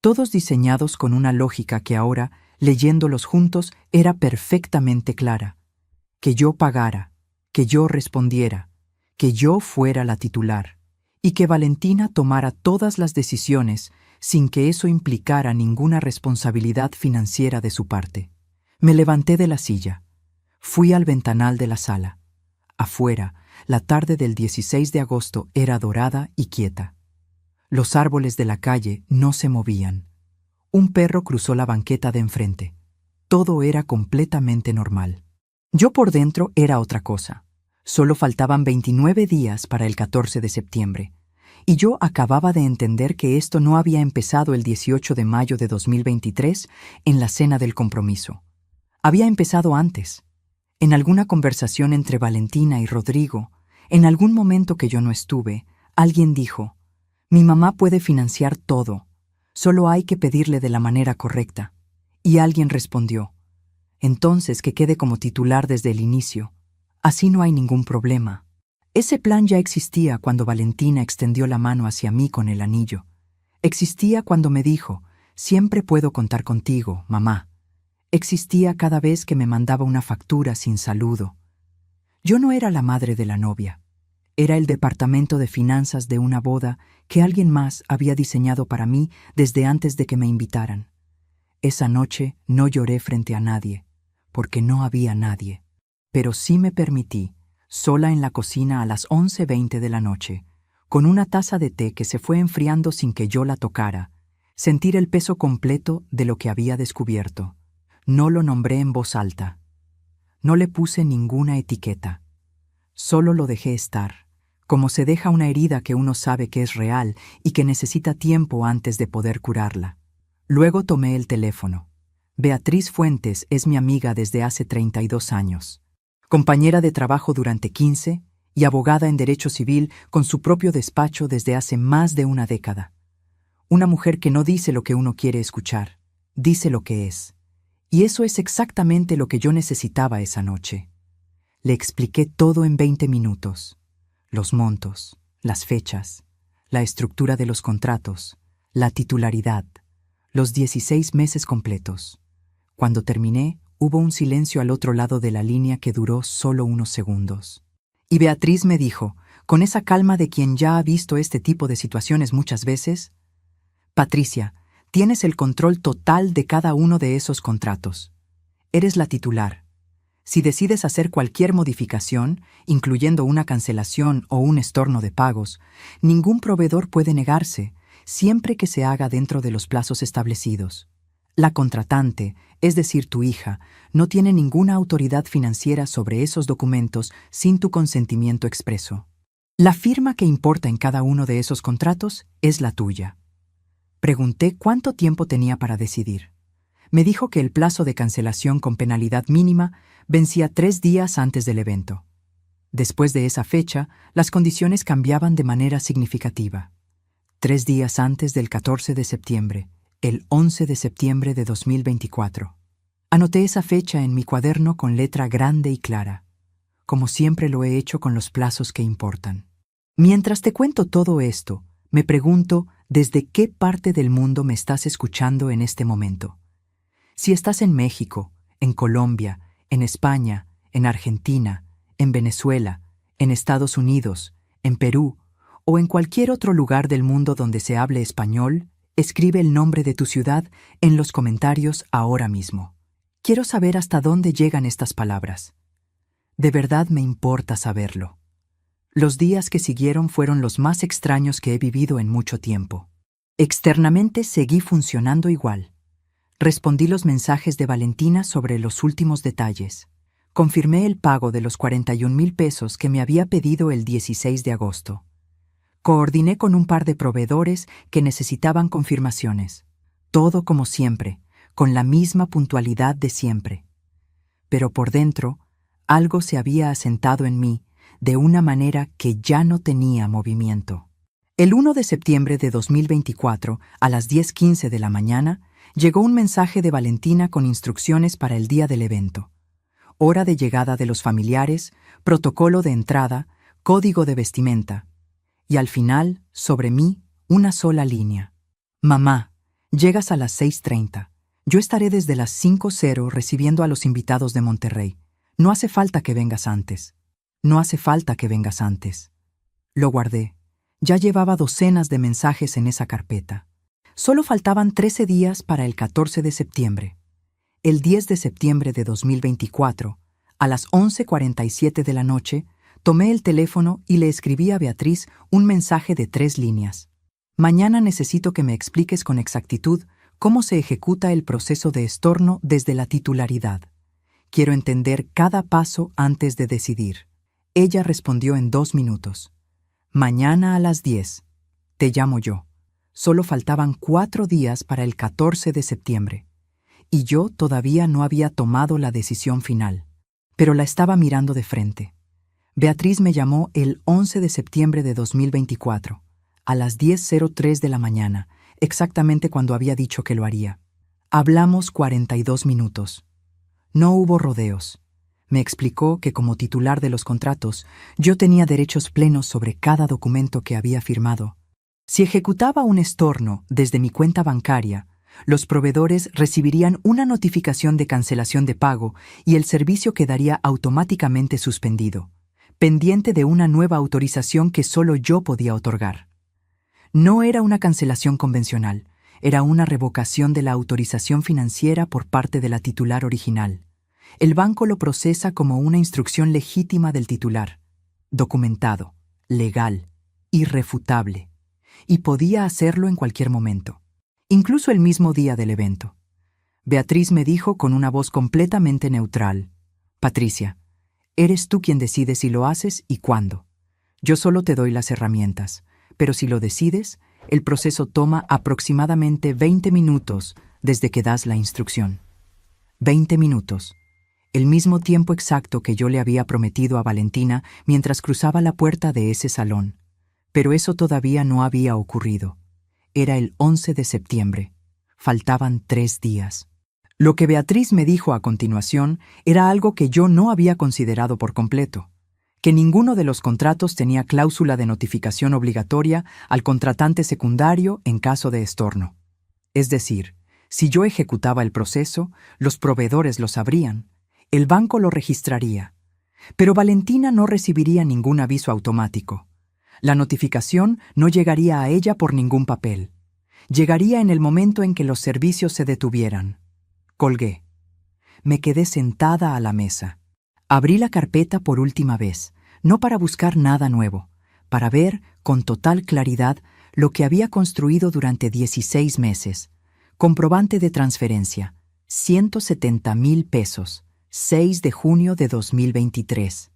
Todos diseñados con una lógica que ahora, leyéndolos juntos, era perfectamente clara. Que yo pagara, que yo respondiera, que yo fuera la titular, y que Valentina tomara todas las decisiones sin que eso implicara ninguna responsabilidad financiera de su parte. Me levanté de la silla. Fui al ventanal de la sala. Afuera, la tarde del 16 de agosto era dorada y quieta. Los árboles de la calle no se movían. Un perro cruzó la banqueta de enfrente. Todo era completamente normal. Yo por dentro era otra cosa. Solo faltaban 29 días para el 14 de septiembre. Y yo acababa de entender que esto no había empezado el 18 de mayo de 2023 en la cena del compromiso. Había empezado antes. En alguna conversación entre Valentina y Rodrigo, en algún momento que yo no estuve, alguien dijo: «Mi mamá puede financiar todo, solo hay que pedirle de la manera correcta». Y alguien respondió: «Entonces que quede como titular desde el inicio. Así no hay ningún problema». Ese plan ya existía cuando Valentina extendió la mano hacia mí con el anillo. Existía cuando me dijo: «Siempre puedo contar contigo, mamá». Existía cada vez que me mandaba una factura sin saludo. Yo no era la madre de la novia. Era el departamento de finanzas de una boda que alguien más había diseñado para mí desde antes de que me invitaran. Esa noche no lloré frente a nadie, porque no había nadie. Pero sí me permití, sola en la cocina a las 11:20 de la noche, con una taza de té que se fue enfriando sin que yo la tocara, sentir el peso completo de lo que había descubierto. No lo nombré en voz alta. No le puse ninguna etiqueta. Solo lo dejé estar, como se deja una herida que uno sabe que es real y que necesita tiempo antes de poder curarla. Luego tomé el teléfono. Beatriz Fuentes es mi amiga desde hace 32 años. Compañera de trabajo durante 15 y abogada en derecho civil con su propio despacho desde hace más de una década. Una mujer que no dice lo que uno quiere escuchar, dice lo que es. Y eso es exactamente lo que yo necesitaba esa noche. Le expliqué todo en 20 minutos. Los montos, las fechas, la estructura de los contratos, la titularidad, los 16 meses completos. Cuando terminé, hubo un silencio al otro lado de la línea que duró solo unos segundos. Y Beatriz me dijo, con esa calma de quien ya ha visto este tipo de situaciones muchas veces: «Patricia, tienes el control total de cada uno de esos contratos. Eres la titular. Si decides hacer cualquier modificación, incluyendo una cancelación o un estorno de pagos, ningún proveedor puede negarse, siempre que se haga dentro de los plazos establecidos. La contratante, es decir, tu hija, no tiene ninguna autoridad financiera sobre esos documentos sin tu consentimiento expreso. La firma que importa en cada uno de esos contratos es la tuya». Pregunté cuánto tiempo tenía para decidir. Me dijo que el plazo de cancelación con penalidad mínima vencía 3 días antes del evento. Después de esa fecha, las condiciones cambiaban de manera significativa. 3 días antes del 14 de septiembre, el 11 de septiembre de 2024. Anoté esa fecha en mi cuaderno con letra grande y clara, como siempre lo he hecho con los plazos que importan. Mientras te cuento todo esto, me pregunto desde qué parte del mundo me estás escuchando en este momento. Si estás en México, en Colombia, en España, en Argentina, en Venezuela, en Estados Unidos, en Perú o en cualquier otro lugar del mundo donde se hable español, escribe el nombre de tu ciudad en los comentarios ahora mismo. Quiero saber hasta dónde llegan estas palabras. De verdad me importa saberlo. Los días que siguieron fueron los más extraños que he vivido en mucho tiempo. Externamente seguí funcionando igual. Respondí los mensajes de Valentina sobre los últimos detalles. Confirmé el pago de los 41,000 pesos que me había pedido el 16 de agosto. Coordiné con un par de proveedores que necesitaban confirmaciones. Todo como siempre, con la misma puntualidad de siempre. Pero por dentro, algo se había asentado en mí de una manera que ya no tenía movimiento. El 1 de septiembre de 2024, a las 10:15 de la mañana, llegó un mensaje de Valentina con instrucciones para el día del evento. Hora de llegada de los familiares, protocolo de entrada, código de vestimenta. Y al final, sobre mí, una sola línea. Mamá, llegas a las 6:30. Yo estaré desde las 5:00 recibiendo a los invitados de Monterrey. No hace falta que vengas antes. No hace falta que vengas antes. Lo guardé. Ya llevaba docenas de mensajes en esa carpeta. Solo faltaban 13 días para el 14 de septiembre. El 10 de septiembre de 2024, a las 11:47 de la noche, tomé el teléfono y le escribí a Beatriz un mensaje de 3 líneas. Mañana necesito que me expliques con exactitud cómo se ejecuta el proceso de estorno desde la titularidad. Quiero entender cada paso antes de decidir. Ella respondió en 2 minutos. Mañana a las 10. Te llamo yo. Solo faltaban 4 días para el 14 de septiembre. Y yo todavía no había tomado la decisión final. Pero la estaba mirando de frente. Beatriz me llamó el 11 de septiembre de 2024, a las 10:03 de la mañana, exactamente cuando había dicho que lo haría. Hablamos 42 minutos. No hubo rodeos. Me explicó que como titular de los contratos, yo tenía derechos plenos sobre cada documento que había firmado. Si ejecutaba un estorno desde mi cuenta bancaria, los proveedores recibirían una notificación de cancelación de pago y el servicio quedaría automáticamente suspendido, pendiente de una nueva autorización que solo yo podía otorgar. No era una cancelación convencional, era una revocación de la autorización financiera por parte de la titular original. El banco lo procesa como una instrucción legítima del titular, documentado, legal, irrefutable, y podía hacerlo en cualquier momento, incluso el mismo día del evento. Beatriz me dijo con una voz completamente neutral: Patricia, eres tú quien decide si lo haces y cuándo. Yo solo te doy las herramientas, pero si lo decides, el proceso toma aproximadamente 20 minutos desde que das la instrucción. 20 minutos. El mismo tiempo exacto que yo le había prometido a Valentina mientras cruzaba la puerta de ese salón. Pero eso todavía no había ocurrido. Era el 11 de septiembre. Faltaban 3 días. Lo que Beatriz me dijo a continuación era algo que yo no había considerado por completo, que ninguno de los contratos tenía cláusula de notificación obligatoria al contratante secundario en caso de estorno. Es decir, si yo ejecutaba el proceso, los proveedores lo sabrían, el banco lo registraría, pero Valentina no recibiría ningún aviso automático. La notificación no llegaría a ella por ningún papel. Llegaría en el momento en que los servicios se detuvieran. Colgué. Me quedé sentada a la mesa. Abrí la carpeta por última vez, no para buscar nada nuevo, para ver con total claridad lo que había construido durante 16 meses. Comprobante de transferencia, 170,000 pesos, 6 de junio de 2023.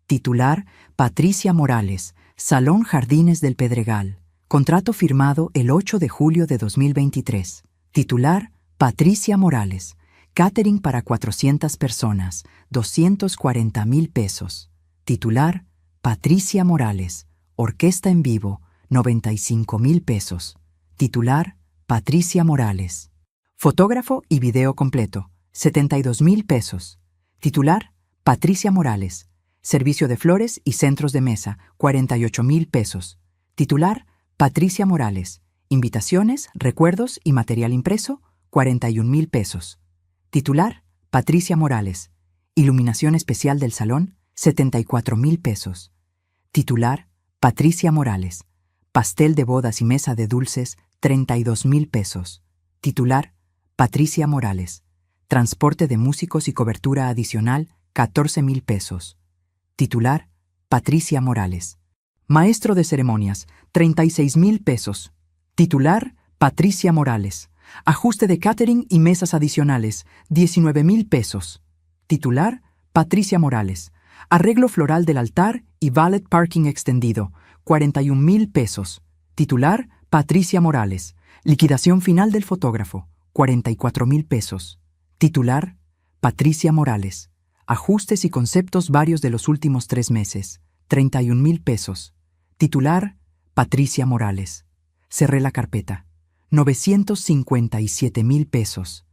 Titular, Patricia Morales, Salón Jardines del Pedregal. Contrato firmado el 8 de julio de 2023. Titular, Patricia Morales. Catering para 400 personas, 240,000 pesos. Titular, Patricia Morales. Orquesta en vivo, 95,000 pesos. Titular, Patricia Morales. Fotógrafo y video completo, 72,000 pesos. Titular, Patricia Morales. Servicio de flores y centros de mesa, 48,000 pesos. Titular, Patricia Morales. Invitaciones, recuerdos y material impreso, 41,000 pesos. Titular, Patricia Morales. Iluminación especial del salón, 74,000 pesos. Titular, Patricia Morales. Pastel de bodas y mesa de dulces, 32,000 pesos. Titular, Patricia Morales. Transporte de músicos y cobertura adicional, 14,000 pesos. Titular, Patricia Morales. Maestro de ceremonias, 36,000 pesos. Titular, Patricia Morales. Ajuste de catering y mesas adicionales, 19,000 pesos. Titular, Patricia Morales. Arreglo floral del altar y valet parking extendido, 41,000 pesos. Titular, Patricia Morales. Liquidación final del fotógrafo, 44,000 pesos. Titular, Patricia Morales. Ajustes y conceptos varios de los últimos 3 meses, 31,000 pesos. Titular, Patricia Morales. Cerré la carpeta. 957,000 pesos.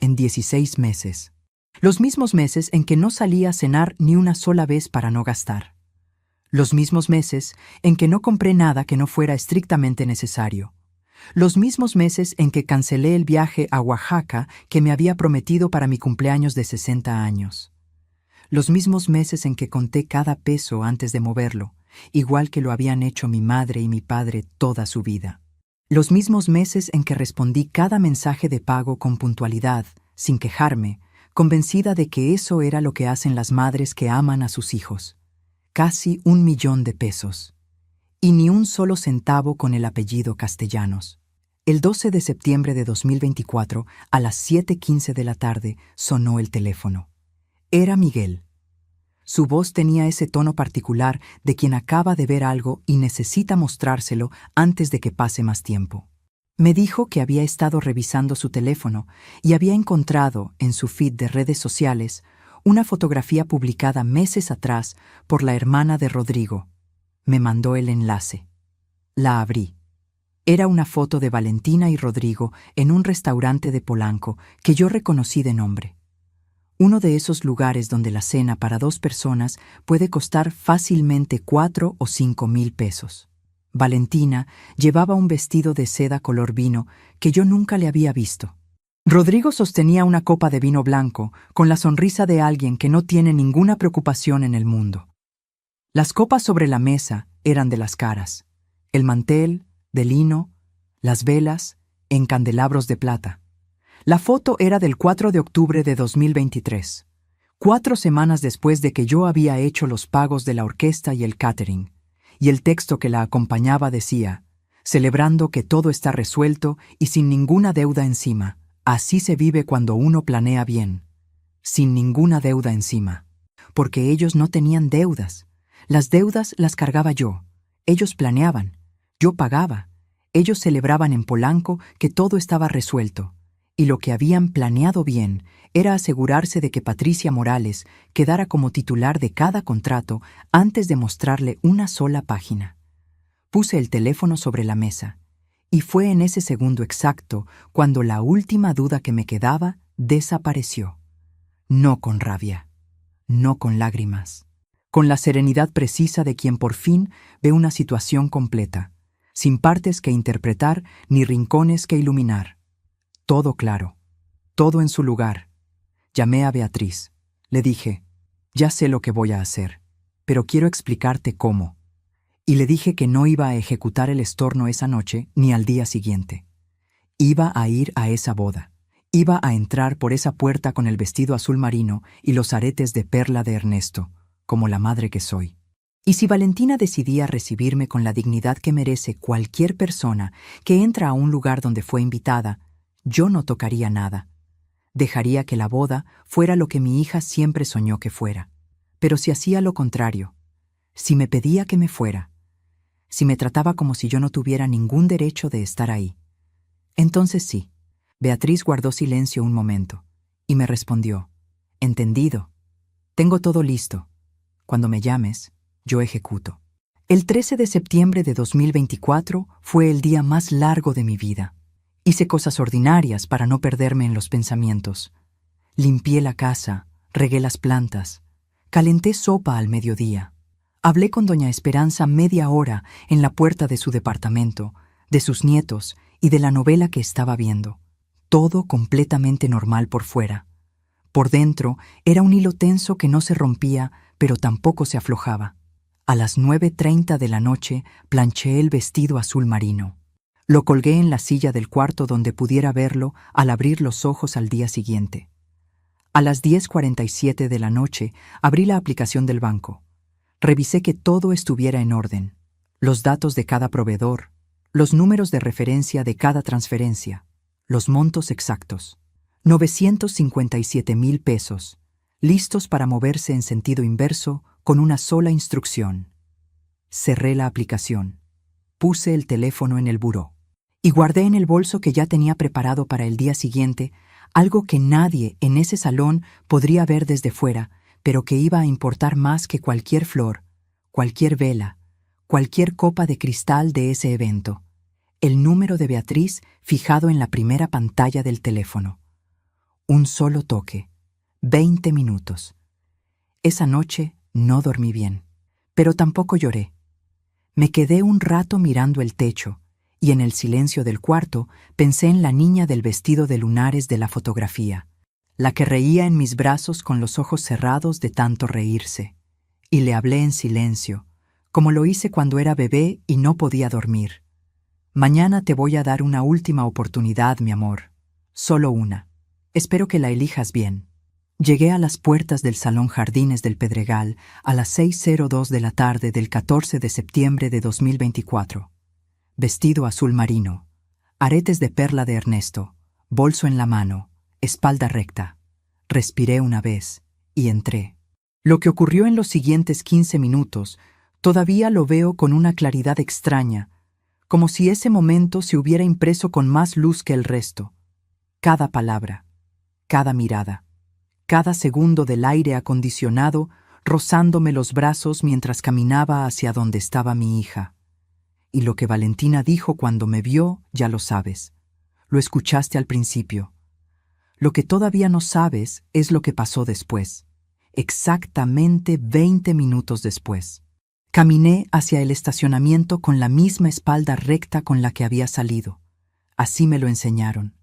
En 16 meses. Los mismos meses en que no salí a cenar ni una sola vez para no gastar. Los mismos meses en que no compré nada que no fuera estrictamente necesario. Los mismos meses en que cancelé el viaje a Oaxaca que me había prometido para mi cumpleaños de 60 años. Los mismos meses en que conté cada peso antes de moverlo, igual que lo habían hecho mi madre y mi padre toda su vida. Los mismos meses en que respondí cada mensaje de pago con puntualidad, sin quejarme, convencida de que eso era lo que hacen las madres que aman a sus hijos. Casi 1,000,000 de pesos. Y ni un solo centavo con el apellido Castellanos. El 12 de septiembre de 2024, a las 7:15 de la tarde, sonó el teléfono. Era Miguel. Su voz tenía ese tono particular de quien acaba de ver algo y necesita mostrárselo antes de que pase más tiempo. Me dijo que había estado revisando su teléfono y había encontrado, en su feed de redes sociales, una fotografía publicada meses atrás por la hermana de Rodrigo. Me mandó el enlace. La abrí. Era una foto de Valentina y Rodrigo en un restaurante de Polanco que yo reconocí de nombre. Uno de esos lugares donde la cena para 2 personas puede costar fácilmente 4 o 5,000 pesos. Valentina llevaba un vestido de seda color vino que yo nunca le había visto. Rodrigo sostenía una copa de vino blanco con la sonrisa de alguien que no tiene ninguna preocupación en el mundo. Las copas sobre la mesa eran de las caras, el mantel, de lino, las velas, en candelabros de plata. La foto era del 4 de octubre de 2023, 4 semanas después de que yo había hecho los pagos de la orquesta y el catering, y el texto que la acompañaba decía, celebrando que todo está resuelto y sin ninguna deuda encima. Así se vive cuando uno planea bien. Sin ninguna deuda encima. Porque ellos no tenían deudas. Las deudas las cargaba yo. Ellos planeaban. Yo pagaba. Ellos celebraban en Polanco que todo estaba resuelto. Y lo que habían planeado bien era asegurarse de que Patricia Morales quedara como titular de cada contrato antes de mostrarle una sola página. Puse el teléfono sobre la mesa, y fue en ese segundo exacto cuando la última duda que me quedaba desapareció. No con rabia, no con lágrimas, con la serenidad precisa de quien por fin ve una situación completa, sin partes que interpretar ni rincones que iluminar. Todo claro, todo en su lugar. Llamé a Beatriz. Le dije, ya sé lo que voy a hacer, pero quiero explicarte cómo. Y le dije que no iba a ejecutar el estorno esa noche ni al día siguiente. Iba a ir a esa boda. Iba a entrar por esa puerta con el vestido azul marino y los aretes de perla de Ernesto, como la madre que soy. Y si Valentina decidía recibirme con la dignidad que merece cualquier persona que entra a un lugar donde fue invitada, yo no tocaría nada. Dejaría que la boda fuera lo que mi hija siempre soñó que fuera. Pero si hacía lo contrario, si me pedía que me fuera, si me trataba como si yo no tuviera ningún derecho de estar ahí, entonces sí. Beatriz guardó silencio un momento y me respondió, entendido. Tengo todo listo. Cuando me llames, yo ejecuto. El 13 de septiembre de 2024 fue el día más largo de mi vida. Hice cosas ordinarias para no perderme en los pensamientos. Limpié la casa, regué las plantas, calenté sopa al mediodía. Hablé con doña Esperanza media hora en la puerta de su departamento, de sus nietos y de la novela que estaba viendo. Todo completamente normal por fuera. Por dentro era un hilo tenso que no se rompía, pero tampoco se aflojaba. A las 9:30 de la noche planché el vestido azul marino. Lo colgué en la silla del cuarto donde pudiera verlo al abrir los ojos al día siguiente. A las 10:47 de la noche abrí la aplicación del banco. Revisé que todo estuviera en orden. Los datos de cada proveedor, los números de referencia de cada transferencia, los montos exactos. 957,000 pesos, listos para moverse en sentido inverso con una sola instrucción. Cerré la aplicación. Puse el teléfono en el buró y guardé en el bolso que ya tenía preparado para el día siguiente algo que nadie en ese salón podría ver desde fuera, pero que iba a importar más que cualquier flor, cualquier vela, cualquier copa de cristal de ese evento. El número de Beatriz fijado en la primera pantalla del teléfono. Un solo toque. 20 minutos. Esa noche no dormí bien, pero tampoco lloré. Me quedé un rato mirando el techo y en el silencio del cuarto pensé en la niña del vestido de lunares de la fotografía, la que reía en mis brazos con los ojos cerrados de tanto reírse. Y le hablé en silencio, como lo hice cuando era bebé y no podía dormir. Mañana te voy a dar una última oportunidad, mi amor. Solo una. Espero que la elijas bien. Llegué a las puertas del Salón Jardines del Pedregal a las 6:02 de la tarde del 14 de septiembre de 2024. Vestido azul marino, aretes de perla de Ernesto, bolso en la mano, espalda recta. Respiré una vez y entré. Lo que ocurrió en los siguientes 15 minutos todavía lo veo con una claridad extraña, como si ese momento se hubiera impreso con más luz que el resto. Cada palabra, cada mirada, cada segundo del aire acondicionado rozándome los brazos mientras caminaba hacia donde estaba mi hija. Y lo que Valentina dijo cuando me vio, ya lo sabes. Lo escuchaste al principio. Lo que todavía no sabes es lo que pasó después. Exactamente 20 minutos después. Caminé hacia el estacionamiento con la misma espalda recta con la que había salido. Así me lo enseñaron.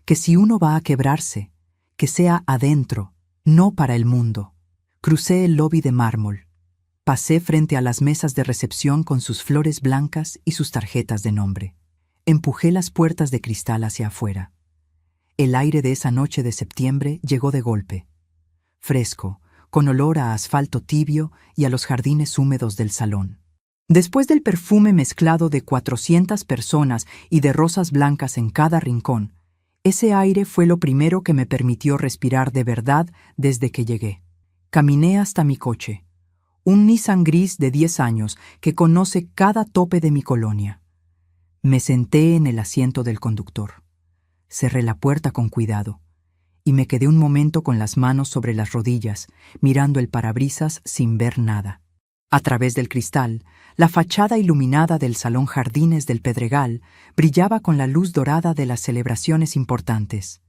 Que si uno va a quebrarse, que sea adentro, no para el mundo. Crucé el lobby de mármol. Pasé frente a las mesas de recepción con sus flores blancas y sus tarjetas de nombre. Empujé las puertas de cristal hacia afuera. El aire de esa noche de septiembre llegó de golpe. Fresco, con olor a asfalto tibio y a los jardines húmedos del salón. Después del perfume mezclado de 400 personas y de rosas blancas en cada rincón, ese aire fue lo primero que me permitió respirar de verdad desde que llegué. Caminé hasta mi coche. Un Nissan gris de 10 años que conoce cada tope de mi colonia. Me senté en el asiento del conductor. Cerré la puerta con cuidado y me quedé un momento con las manos sobre las rodillas, mirando el parabrisas sin ver nada. A través del cristal, la fachada iluminada del Salón Jardines del Pedregal brillaba con la luz dorada de las celebraciones importantes.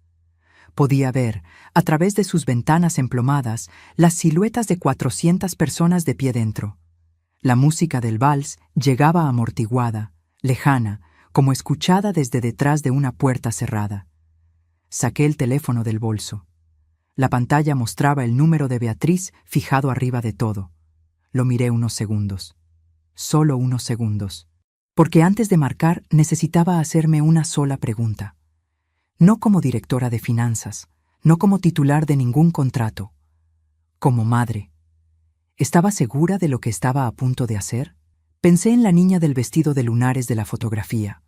Podía ver, a través de sus ventanas emplomadas, las siluetas de 400 personas de pie dentro. La música del vals llegaba amortiguada, lejana, como escuchada desde detrás de una puerta cerrada. Saqué el teléfono del bolso. La pantalla mostraba el número de Beatriz fijado arriba de todo. Lo miré unos segundos. Solo unos segundos. Porque antes de marcar necesitaba hacerme una sola pregunta. No como directora de finanzas, no como titular de ningún contrato. Como madre. ¿Estaba segura de lo que estaba a punto de hacer? Pensé en la niña del vestido de lunares de la fotografía,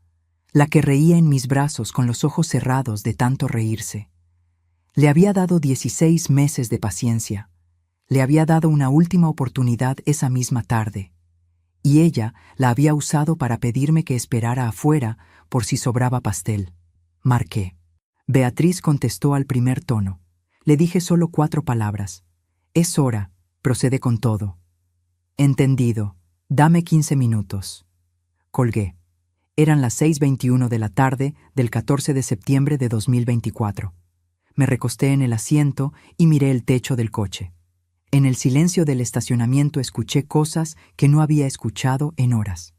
la que reía en mis brazos con los ojos cerrados de tanto reírse. Le había dado 16 meses de paciencia. Le había dado una última oportunidad esa misma tarde. Y ella la había usado para pedirme que esperara afuera por si sobraba pastel. Marqué. Beatriz contestó al primer tono. Le dije solo 4 palabras. Es hora, procede con todo. Entendido. Dame 15 minutos. Colgué. Eran las 6:21 de la tarde del 14 de septiembre de 2024. Me recosté en el asiento y miré el techo del coche. En el silencio del estacionamiento escuché cosas que no había escuchado en horas.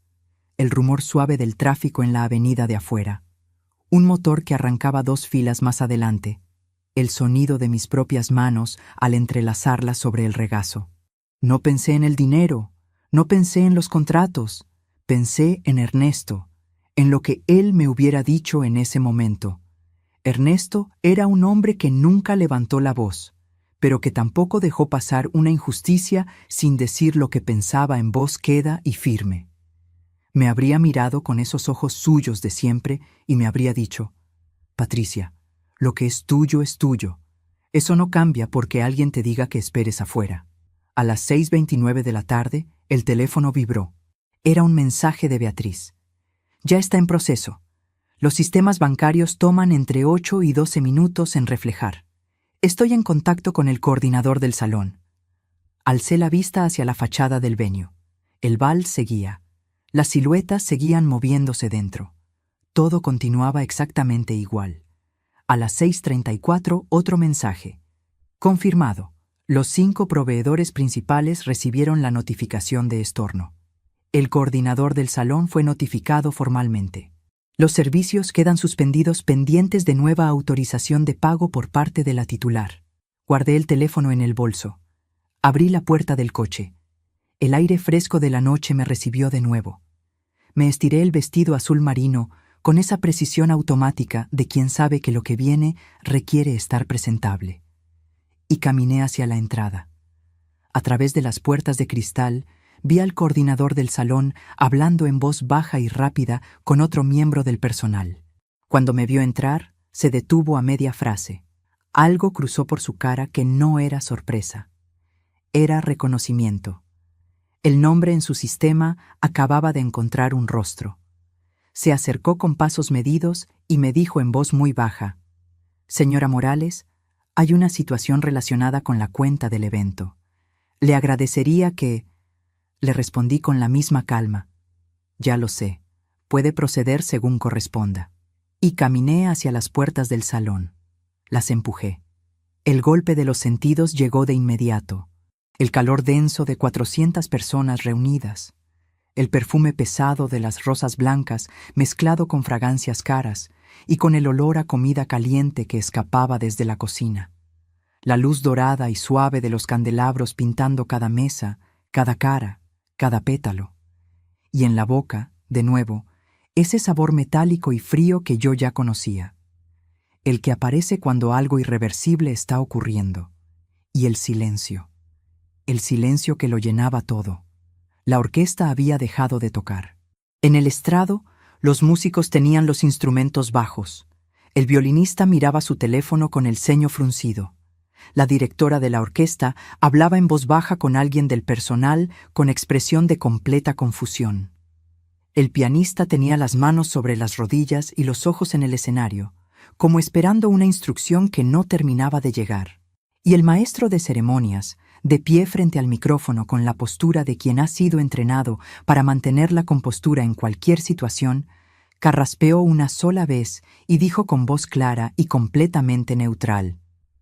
El rumor suave del tráfico en la avenida de afuera. Un motor que arrancaba 2 filas más adelante. el sonido de mis propias manos al entrelazarlas sobre el regazo. No pensé en el dinero, no pensé en los contratos, pensé en Ernesto, en lo que él me hubiera dicho en ese momento. Ernesto era un hombre que nunca levantó la voz, pero que tampoco dejó pasar una injusticia sin decir lo que pensaba en voz queda y firme. Me habría mirado con esos ojos suyos de siempre y me habría dicho: Patricia, lo que es tuyo es tuyo. Eso no cambia porque alguien te diga que esperes afuera. A las 6:29 de la tarde, el teléfono vibró. Era un mensaje de Beatriz. Ya está en proceso. Los sistemas bancarios toman entre 8 y 12 minutos en reflejar. Estoy en contacto con el coordinador del salón. Alcé la vista hacia la fachada del venue. El vals seguía. Las siluetas seguían moviéndose dentro. Todo continuaba exactamente igual. A las 6:34, otro mensaje. Confirmado. Los 5 proveedores principales recibieron la notificación de estorno. El coordinador del salón fue notificado formalmente. Los servicios quedan suspendidos pendientes de nueva autorización de pago por parte de la titular. Guardé el teléfono en el bolso. Abrí la puerta del coche. El aire fresco de la noche me recibió de nuevo. Me estiré el vestido azul marino con esa precisión automática de quien sabe que lo que viene requiere estar presentable. Y caminé hacia la entrada. A través de las puertas de cristal, vi al coordinador del salón hablando en voz baja y rápida con otro miembro del personal. Cuando me vio entrar, se detuvo a media frase. Algo cruzó por su cara que no era sorpresa. Era reconocimiento. El nombre en su sistema acababa de encontrar un rostro. Se acercó con pasos medidos y me dijo en voz muy baja: «Señora Morales, hay una situación relacionada con la cuenta del evento. Le agradecería que...». Le respondí con la misma calma: «Ya lo sé, puede proceder según corresponda». Y caminé hacia las puertas del salón. Las empujé. El golpe de los sentidos llegó de inmediato. El calor denso de 400 personas reunidas. El perfume pesado de las rosas blancas mezclado con fragancias caras y con el olor a comida caliente que escapaba desde la cocina. La luz dorada y suave de los candelabros pintando cada mesa, cada cara, cada pétalo. Y en la boca, de nuevo, ese sabor metálico y frío que yo ya conocía. El que aparece cuando algo irreversible está ocurriendo. Y el silencio. El silencio que lo llenaba todo. La orquesta había dejado de tocar. En el estrado, los músicos tenían los instrumentos bajos. El violinista miraba su teléfono con el ceño fruncido. La directora de la orquesta hablaba en voz baja con alguien del personal con expresión de completa confusión. El pianista tenía las manos sobre las rodillas y los ojos en el escenario, como esperando una instrucción que no terminaba de llegar. Y el maestro de ceremonias, de pie frente al micrófono con la postura de quien ha sido entrenado para mantener la compostura en cualquier situación, carraspeó una sola vez y dijo con voz clara y completamente neutral: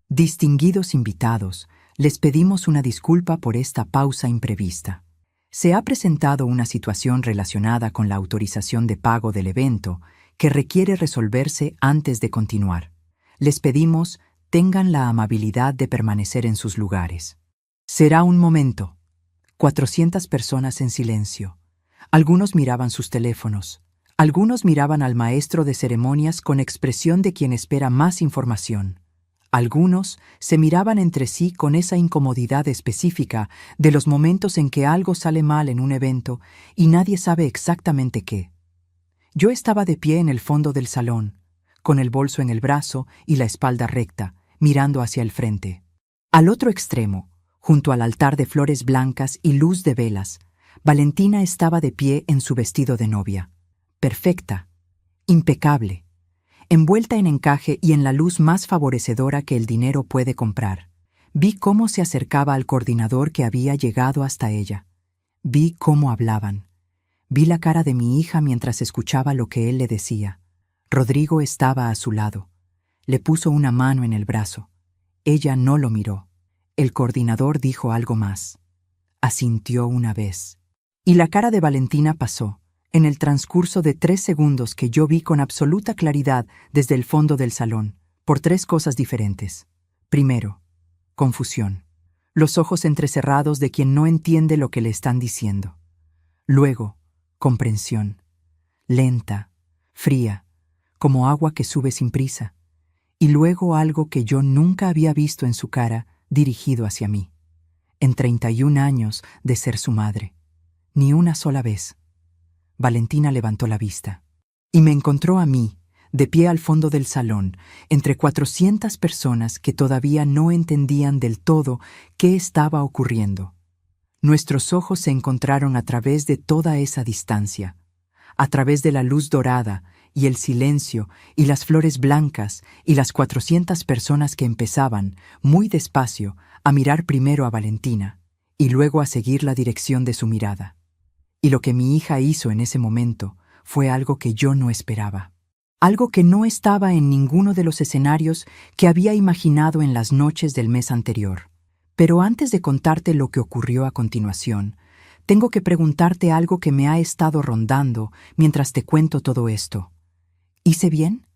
«Distinguidos invitados, les pedimos una disculpa por esta pausa imprevista. Se ha presentado una situación relacionada con la autorización de pago del evento que requiere resolverse antes de continuar. Les pedimos tengan la amabilidad de permanecer en sus lugares». Será un momento. 400 personas en silencio. Algunos miraban sus teléfonos. Algunos miraban al maestro de ceremonias con expresión de quien espera más información. Algunos se miraban entre sí con esa incomodidad específica de los momentos en que algo sale mal en un evento y nadie sabe exactamente qué. Yo estaba de pie en el fondo del salón, con el bolso en el brazo y la espalda recta, mirando hacia el frente. Al otro extremo, junto al altar de flores blancas y luz de velas, Valentina estaba de pie en su vestido de novia. Perfecta, impecable, envuelta en encaje y en la luz más favorecedora que el dinero puede comprar. Vi cómo se acercaba al coordinador que había llegado hasta ella. Vi cómo hablaban. Vi la cara de mi hija mientras escuchaba lo que él le decía. Rodrigo estaba a su lado. Le puso una mano en el brazo. Ella no lo miró. El coordinador dijo algo más. Asintió una vez. Y la cara de Valentina pasó, en el transcurso de 3 segundos que yo vi con absoluta claridad desde el fondo del salón, por 3 cosas diferentes. Primero, confusión. Los ojos entrecerrados de quien no entiende lo que le están diciendo. Luego, comprensión. Lenta, fría, como agua que sube sin prisa. Y luego algo que yo nunca había visto en su cara dirigido hacia mí. En 31 años de ser su madre. Ni una sola vez. Valentina levantó la vista. Y me encontró a mí, de pie al fondo del salón, entre 400 personas que todavía no entendían del todo qué estaba ocurriendo. Nuestros ojos se encontraron a través de toda esa distancia, a través de la luz dorada y el silencio y las flores blancas y las 400 personas que empezaban, muy despacio, a mirar primero a Valentina y luego a seguir la dirección de su mirada. Y lo que mi hija hizo en ese momento fue algo que yo no esperaba. Algo que no estaba en ninguno de los escenarios que había imaginado en las noches del mes anterior. Pero antes de contarte lo que ocurrió a continuación, tengo que preguntarte algo que me ha estado rondando mientras te cuento todo esto. ¿Hice bien?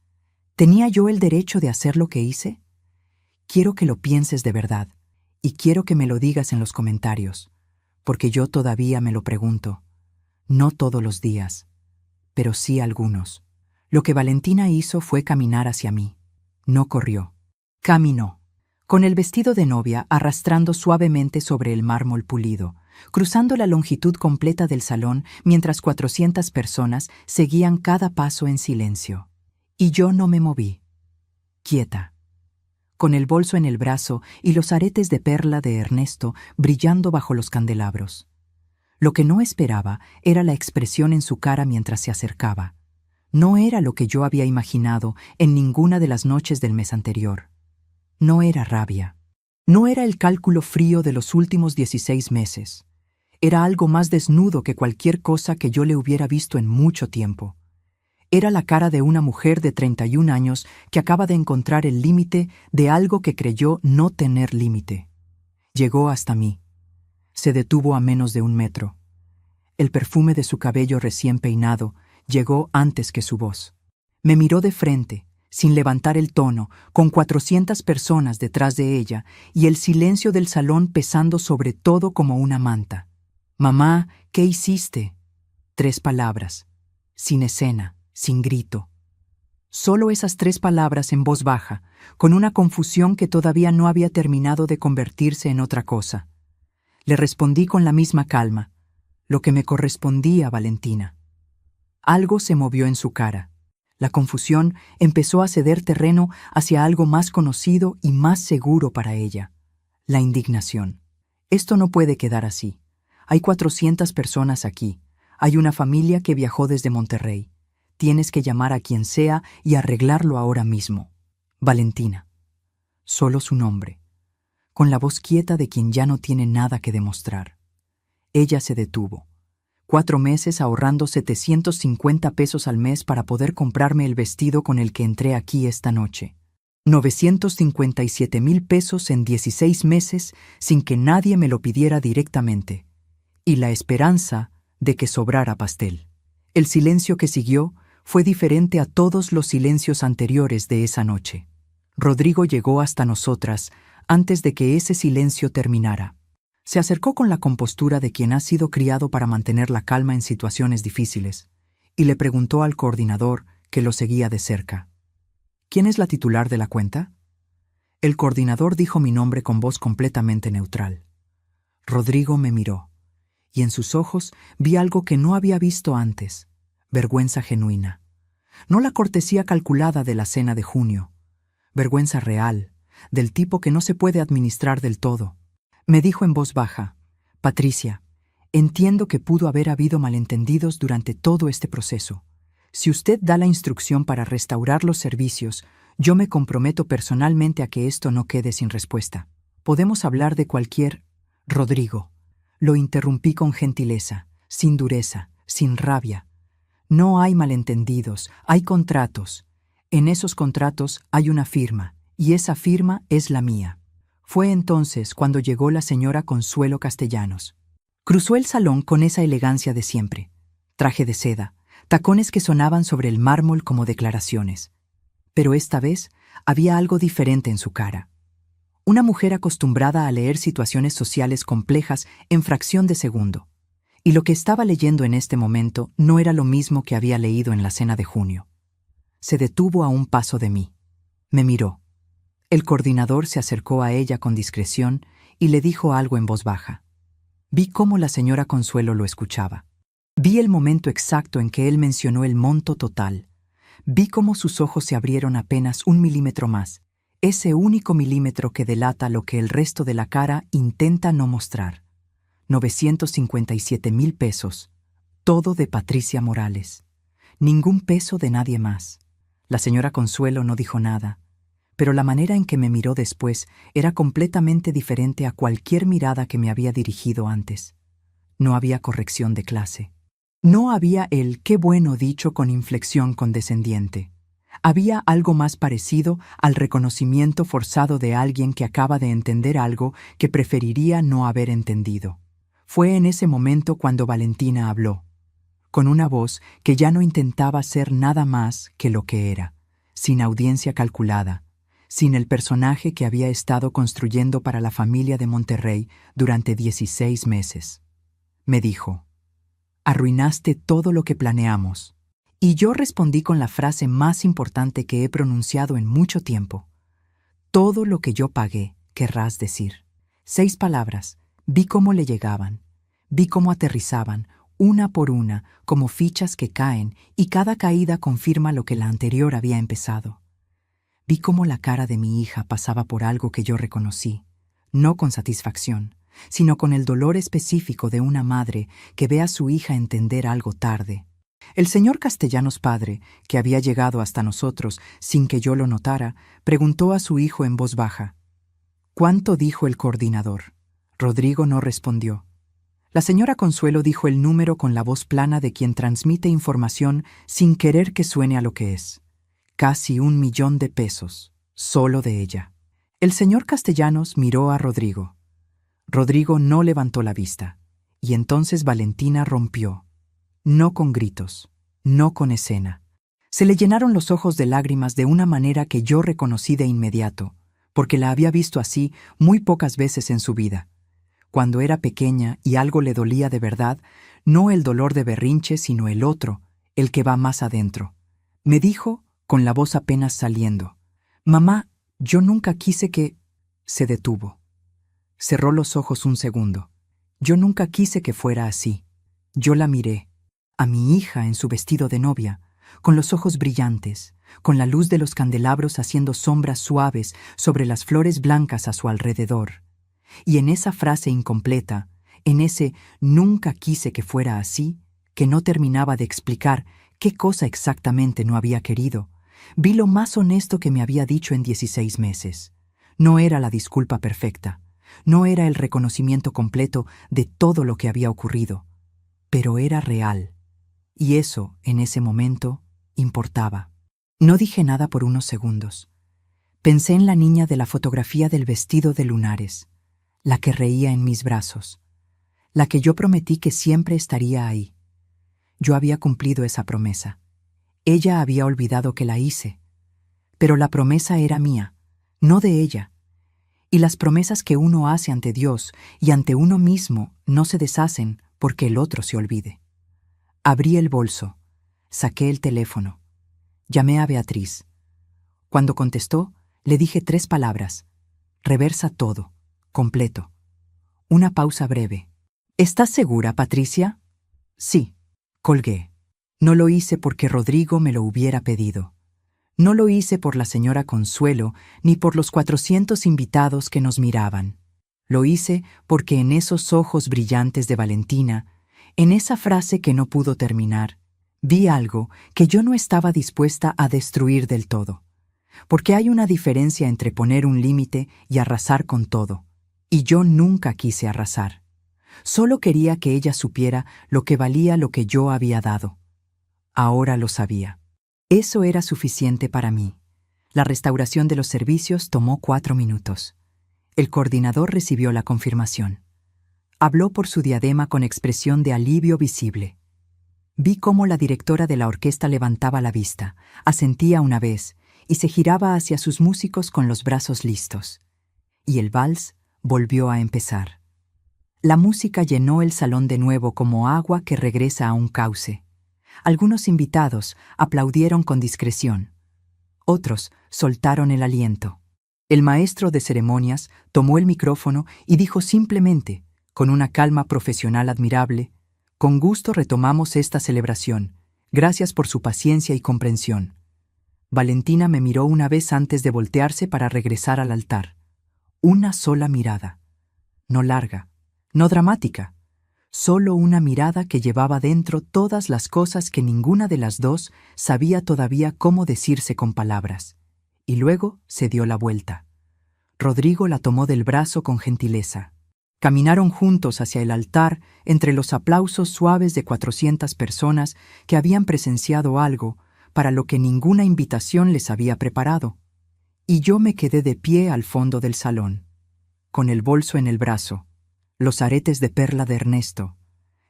¿Tenía yo el derecho de hacer lo que hice? Quiero que lo pienses de verdad, y quiero que me lo digas en los comentarios, porque yo todavía me lo pregunto. No todos los días, pero sí algunos. Lo que Valentina hizo fue caminar hacia mí. No corrió. Caminó, con el vestido de novia arrastrando suavemente sobre el mármol pulido, cruzando la longitud completa del salón mientras 400 personas seguían cada paso en silencio. Y yo no me moví. Quieta. Con el bolso en el brazo y los aretes de perla de Ernesto brillando bajo los candelabros. Lo que no esperaba era la expresión en su cara mientras se acercaba. No era lo que yo había imaginado en ninguna de las noches del mes anterior. No era rabia. No era el cálculo frío de los últimos 16 meses. Era algo más desnudo que cualquier cosa que yo le hubiera visto en mucho tiempo. Era la cara de una mujer de 31 años que acaba de encontrar el límite de algo que creyó no tener límite. Llegó hasta mí. Se detuvo a menos de 1 metro. El perfume de su cabello recién peinado llegó antes que su voz. Me miró de frente, sin levantar el tono, con 400 personas detrás de ella y el silencio del salón pesando sobre todo como una manta. «Mamá, ¿qué hiciste?» 3 palabras, sin escena, sin grito. Solo esas 3 palabras en voz baja, con una confusión que todavía no había terminado de convertirse en otra cosa. Le respondí con la misma calma, lo que me correspondía a Valentina. Algo se movió en su cara. La confusión empezó a ceder terreno hacia algo más conocido y más seguro para ella. La indignación. Esto no puede quedar así. Hay 400 personas aquí. Hay una familia que viajó desde Monterrey. Tienes que llamar a quien sea y arreglarlo ahora mismo. Valentina. Solo su nombre. Con la voz quieta de quien ya no tiene nada que demostrar. Ella se detuvo. 4 meses ahorrando 750 pesos al mes para poder comprarme el vestido con el que entré aquí esta noche. 957,000 pesos en 16 meses sin que nadie me lo pidiera directamente. Y la esperanza de que sobrara pastel. El silencio que siguió fue diferente a todos los silencios anteriores de esa noche. Rodrigo llegó hasta nosotras antes de que ese silencio terminara. Se acercó con la compostura de quien ha sido criado para mantener la calma en situaciones difíciles, y le preguntó al coordinador, que lo seguía de cerca. ¿Quién es la titular de la cuenta? El coordinador dijo mi nombre con voz completamente neutral. Rodrigo me miró, y en sus ojos vi algo que no había visto antes, vergüenza genuina. No la cortesía calculada de la cena de junio, vergüenza real, del tipo que no se puede administrar del todo. Me dijo en voz baja, Patricia, entiendo que pudo haber habido malentendidos durante todo este proceso. Si usted da la instrucción para restaurar los servicios, yo me comprometo personalmente a que esto no quede sin respuesta. Podemos hablar de cualquier... Rodrigo. Lo interrumpí con gentileza, sin dureza, sin rabia. No hay malentendidos, hay contratos. En esos contratos hay una firma, y esa firma es la mía. Fue entonces cuando llegó la señora Consuelo Castellanos. Cruzó el salón con esa elegancia de siempre. Traje de seda, tacones que sonaban sobre el mármol como declaraciones. Pero esta vez Había algo diferente en su cara. Una mujer acostumbrada a leer situaciones sociales complejas en fracción de segundo. Y lo que estaba leyendo en este momento no era lo mismo que había leído en la cena de junio. Se detuvo a un paso de mí. Me miró. El coordinador se acercó a ella con discreción y le dijo algo en voz baja. Vi cómo la señora Consuelo lo escuchaba. Vi el momento exacto en que él mencionó el monto total. Vi cómo sus ojos se abrieron apenas 1 milímetro más, ese único milímetro que delata lo que el resto de la cara intenta no mostrar. 957,000 pesos, todo de Patricia Morales. Ningún peso de nadie más. La señora Consuelo no dijo nada, pero la manera en que me miró después era completamente diferente a cualquier mirada que me había dirigido antes. No había corrección de clase. No había el «qué bueno» dicho con inflexión condescendiente. Había algo más parecido al reconocimiento forzado de alguien que acaba de entender algo que preferiría no haber entendido. Fue en ese momento cuando Valentina habló, con una voz que ya no intentaba ser nada más que lo que era, sin audiencia calculada, sin el personaje que había estado construyendo para la familia de Monterrey durante 16 meses. Me dijo: «Arruinaste todo lo que planeamos». Y yo respondí con la frase más importante que he pronunciado en mucho tiempo. «Todo lo que yo pagué, querrás decir». 6 palabras. Vi cómo le llegaban. Vi cómo aterrizaban, una por una, como fichas que caen, y cada caída confirma lo que la anterior había empezado. Vi cómo la cara de mi hija pasaba por algo que yo reconocí, no con satisfacción, sino con el dolor específico de una madre que ve a su hija entender algo tarde. El señor Castellanos padre, que había llegado hasta nosotros sin que yo lo notara, preguntó a su hijo en voz baja: «¿Cuánto dijo el coordinador?». Rodrigo no respondió. La señora Consuelo dijo el número con la voz plana de quien transmite información sin querer que suene a lo que es. Casi 1 millón de pesos, solo de ella. El señor Castellanos miró a Rodrigo. Rodrigo no levantó la vista, y entonces Valentina rompió. No con gritos, no con escena. Se le llenaron los ojos de lágrimas de una manera que yo reconocí de inmediato, porque la había visto así muy pocas veces en su vida. Cuando era pequeña y algo le dolía de verdad, no el dolor de berrinche, sino el otro, el que va más adentro. Me dijo, con la voz apenas saliendo: «Mamá, yo nunca quise que...». Se detuvo. Cerró los ojos un segundo. «Yo nunca quise que fuera así». Yo la miré, a mi hija en su vestido de novia, con los ojos brillantes, con la luz de los candelabros haciendo sombras suaves sobre las flores blancas a su alrededor. Y en esa frase incompleta, en ese «nunca quise que fuera así», que no terminaba de explicar qué cosa exactamente no había querido, vi lo más honesto que me había dicho en 16 meses. No era la disculpa perfecta, no era el reconocimiento completo de todo lo que había ocurrido, pero era real. Y eso, en ese momento, importaba. No dije nada por unos segundos. Pensé en la niña de la fotografía del vestido de lunares, la que reía en mis brazos, la que yo prometí que siempre estaría ahí. Yo había cumplido esa promesa. Ella había olvidado que la hice, pero la promesa era mía, no de ella. Y las promesas que uno hace ante Dios y ante uno mismo no se deshacen porque el otro se olvide. Abrí el bolso, saqué el teléfono, llamé a Beatriz. Cuando contestó, le dije 3 palabras: «Reversa todo, completo». Una pausa breve. «¿Estás segura, Patricia?». «Sí». Colgué. No lo hice porque Rodrigo me lo hubiera pedido. No lo hice por la señora Consuelo ni por los 400 invitados que nos miraban. Lo hice porque en esos ojos brillantes de Valentina, en esa frase que no pudo terminar, vi algo que yo no estaba dispuesta a destruir del todo. Porque hay una diferencia entre poner un límite y arrasar con todo. Y yo nunca quise arrasar. Solo quería que ella supiera lo que valía lo que yo había dado. Ahora lo sabía. Eso era suficiente para mí. La restauración de los servicios tomó 4 minutos. El coordinador recibió la confirmación. Habló por su diadema con expresión de alivio visible. Vi cómo la directora de la orquesta levantaba la vista, asentía una vez, y se giraba hacia sus músicos con los brazos listos. Y el vals volvió a empezar. La música llenó el salón de nuevo como agua que regresa a un cauce. Algunos invitados aplaudieron con discreción. Otros soltaron el aliento. El maestro de ceremonias tomó el micrófono y dijo simplemente, con una calma profesional admirable: «Con gusto retomamos esta celebración. Gracias por su paciencia y comprensión». Valentina me miró una vez antes de voltearse para regresar al altar. Una sola mirada. No larga, no dramática. Solo una mirada que llevaba dentro todas las cosas que ninguna de las dos sabía todavía cómo decirse con palabras. Y luego se dio la vuelta. Rodrigo la tomó del brazo con gentileza. Caminaron juntos hacia el altar entre los aplausos suaves de 400 personas que habían presenciado algo para lo que ninguna invitación les había preparado. Y yo me quedé de pie al fondo del salón, con el bolso en el brazo, los aretes de perla de Ernesto,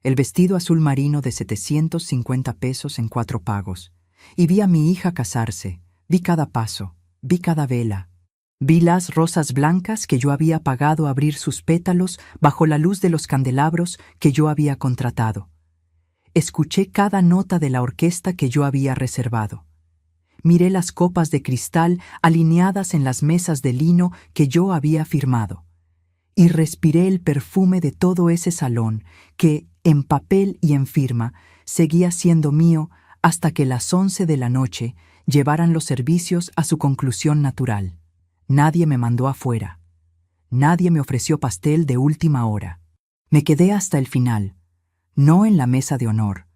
el vestido azul marino de 750 pesos en 4 pagos, y vi a mi hija casarse, vi cada paso, vi cada vela. Vi las rosas blancas que yo había pagado abrir sus pétalos bajo la luz de los candelabros que yo había contratado. Escuché cada nota de la orquesta que yo había reservado. Miré las copas de cristal alineadas en las mesas de lino que yo había firmado. Y respiré el perfume de todo ese salón que, en papel y en firma, seguía siendo mío hasta que las 11 de la noche llevaran los servicios a su conclusión natural. Nadie me mandó afuera. Nadie me ofreció pastel de última hora. Me quedé hasta el final, no en la mesa de honor,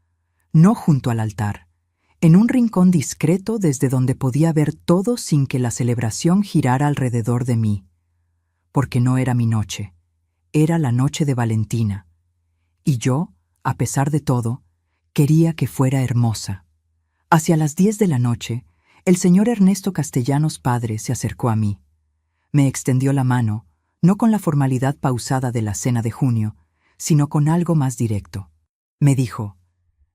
no junto al altar, en un rincón discreto desde donde podía ver todo sin que la celebración girara alrededor de mí. Porque no era mi noche, era la noche de Valentina. Y yo, a pesar de todo, quería que fuera hermosa. Hacia las 10 de la noche, el señor Ernesto Castellanos padre se acercó a mí. Me extendió la mano, no con la formalidad pausada de la cena de junio, sino con algo más directo. Me dijo: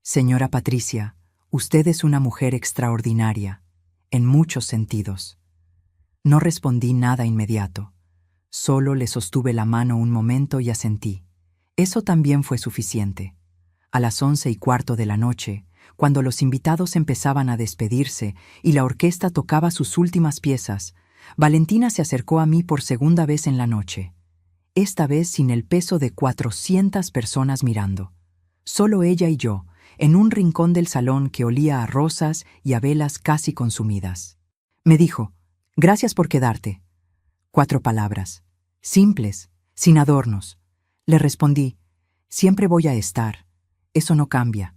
«Señora Patricia, usted es una mujer extraordinaria, en muchos sentidos». No respondí nada inmediato. Solo le sostuve la mano un momento y asentí. Eso también fue suficiente. A las 11:15 de la noche, cuando los invitados empezaban a despedirse y la orquesta tocaba sus últimas piezas, Valentina se acercó a mí por segunda vez en la noche. Esta vez sin el peso de 400 personas mirando. Solo ella y yo, en un rincón del salón que olía a rosas y a velas casi consumidas. Me dijo: «Gracias por quedarte». 4 palabras, simples, sin adornos. Le respondí: «Siempre voy a estar. Eso no cambia».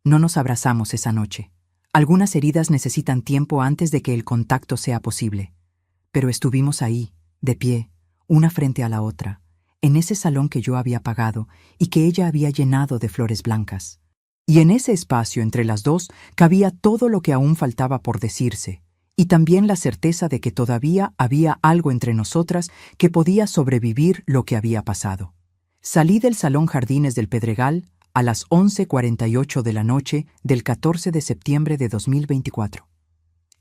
No nos abrazamos esa noche. Algunas heridas necesitan tiempo antes de que el contacto sea posible. Pero estuvimos ahí, de pie, una frente a la otra, en ese salón que yo había pagado y que ella había llenado de flores blancas. Y en ese espacio entre las dos cabía todo lo que aún faltaba por decirse, y también la certeza de que todavía había algo entre nosotras que podía sobrevivir lo que había pasado. Salí del Salón Jardines del Pedregal a las 11:48 de la noche del 14 de septiembre de 2024.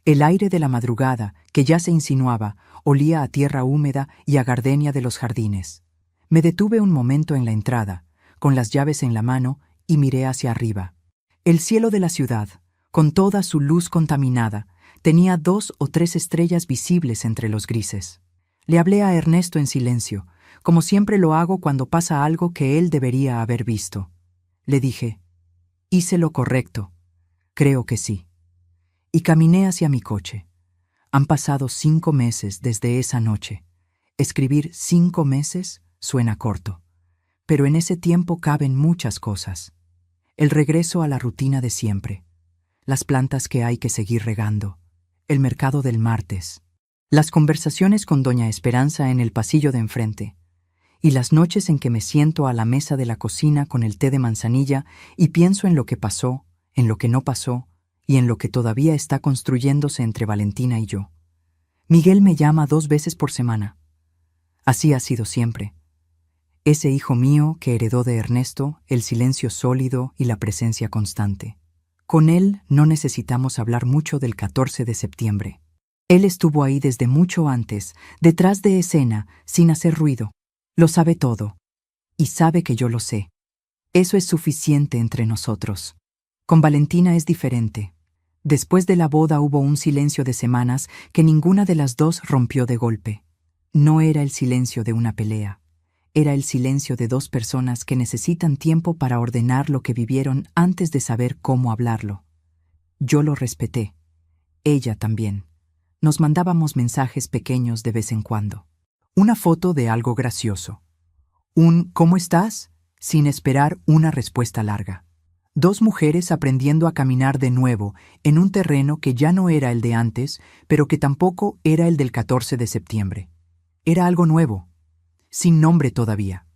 El aire de la madrugada, que ya se insinuaba, olía a tierra húmeda y a gardenia de los jardines. Me detuve un momento en la entrada, con las llaves en la mano, y miré hacia arriba. El cielo de la ciudad, con toda su luz contaminada, tenía 2 o 3 estrellas visibles entre los grises. Le hablé a Ernesto en silencio, como siempre lo hago cuando pasa algo que él debería haber visto. Le dije: «Hice lo correcto. Creo que sí». Y caminé hacia mi coche. Han pasado 5 meses desde esa noche. Escribir 5 meses suena corto, pero en ese tiempo caben muchas cosas. El regreso a la rutina de siempre, las plantas que hay que seguir regando, el mercado del martes, las conversaciones con doña Esperanza en el pasillo de enfrente, y las noches en que me siento a la mesa de la cocina con el té de manzanilla y pienso en lo que pasó, en lo que no pasó y en lo que todavía está construyéndose entre Valentina y yo. Miguel me llama 2 veces por semana. Así ha sido siempre. Ese hijo mío que heredó de Ernesto el silencio sólido y la presencia constante. Con él no necesitamos hablar mucho del 14 de septiembre. Él estuvo ahí desde mucho antes, detrás de escena, sin hacer ruido. Lo sabe todo. Y sabe que yo lo sé. Eso es suficiente entre nosotros. Con Valentina es diferente. Después de la boda hubo un silencio de semanas que ninguna de las dos rompió de golpe. No era el silencio de una pelea. Era el silencio de dos personas que necesitan tiempo para ordenar lo que vivieron antes de saber cómo hablarlo. Yo lo respeté. Ella también. Nos mandábamos mensajes pequeños de vez en cuando. Una foto de algo gracioso. Un ¿cómo estás? Sin esperar una respuesta larga. Dos mujeres aprendiendo a caminar de nuevo en un terreno que ya no era el de antes, pero que tampoco era el del 14 de septiembre. Era algo nuevo, sin nombre todavía.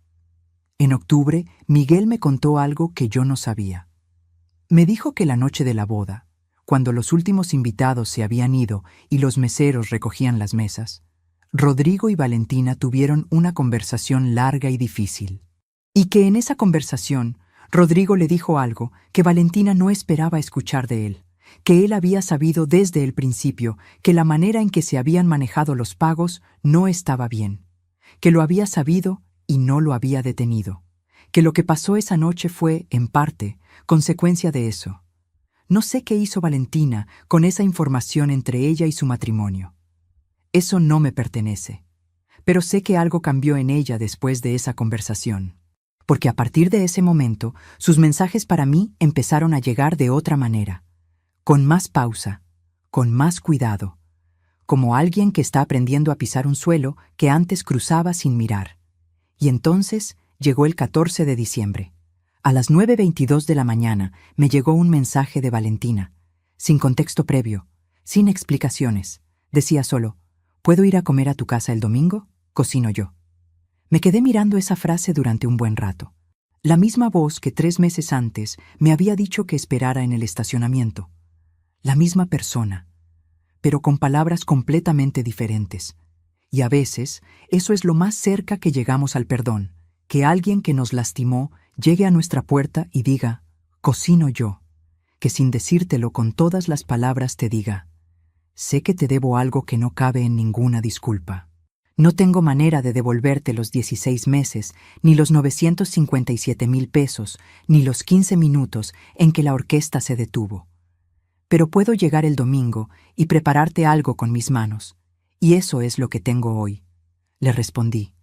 En octubre, Miguel me contó algo que yo no sabía. Me dijo que la noche de la boda, cuando los últimos invitados se habían ido y los meseros recogían las mesas, Rodrigo y Valentina tuvieron una conversación larga y difícil. Y que en esa conversación, Rodrigo le dijo algo que Valentina no esperaba escuchar de él, que él había sabido desde el principio que la manera en que se habían manejado los pagos no estaba bien, que lo había sabido y no lo había detenido, que lo que pasó esa noche fue, en parte, consecuencia de eso. No sé qué hizo Valentina con esa información entre ella y su matrimonio. Eso no me pertenece, pero sé que algo cambió en ella después de esa conversación. Porque a partir de ese momento, sus mensajes para mí empezaron a llegar de otra manera, con más pausa, con más cuidado, como alguien que está aprendiendo a pisar un suelo que antes cruzaba sin mirar. Y entonces llegó el 14 de diciembre. A las 9:22 de la mañana me llegó un mensaje de Valentina, sin contexto previo, sin explicaciones. Decía solo, ¿puedo ir a comer a tu casa el domingo? Cocino yo. Me quedé mirando esa frase durante un buen rato. La misma voz que 3 meses antes me había dicho que esperara en el estacionamiento. La misma persona, pero con palabras completamente diferentes. Y a veces, eso es lo más cerca que llegamos al perdón, que alguien que nos lastimó llegue a nuestra puerta y diga, cocino yo, que sin decírtelo con todas las palabras te diga, sé que te debo algo que no cabe en ninguna disculpa. No tengo manera de devolverte los 16 meses, ni los 957,000 pesos, ni los 15 minutos en que la orquesta se detuvo. Pero puedo llegar el domingo y prepararte algo con mis manos, y eso es lo que tengo hoy. Le respondí.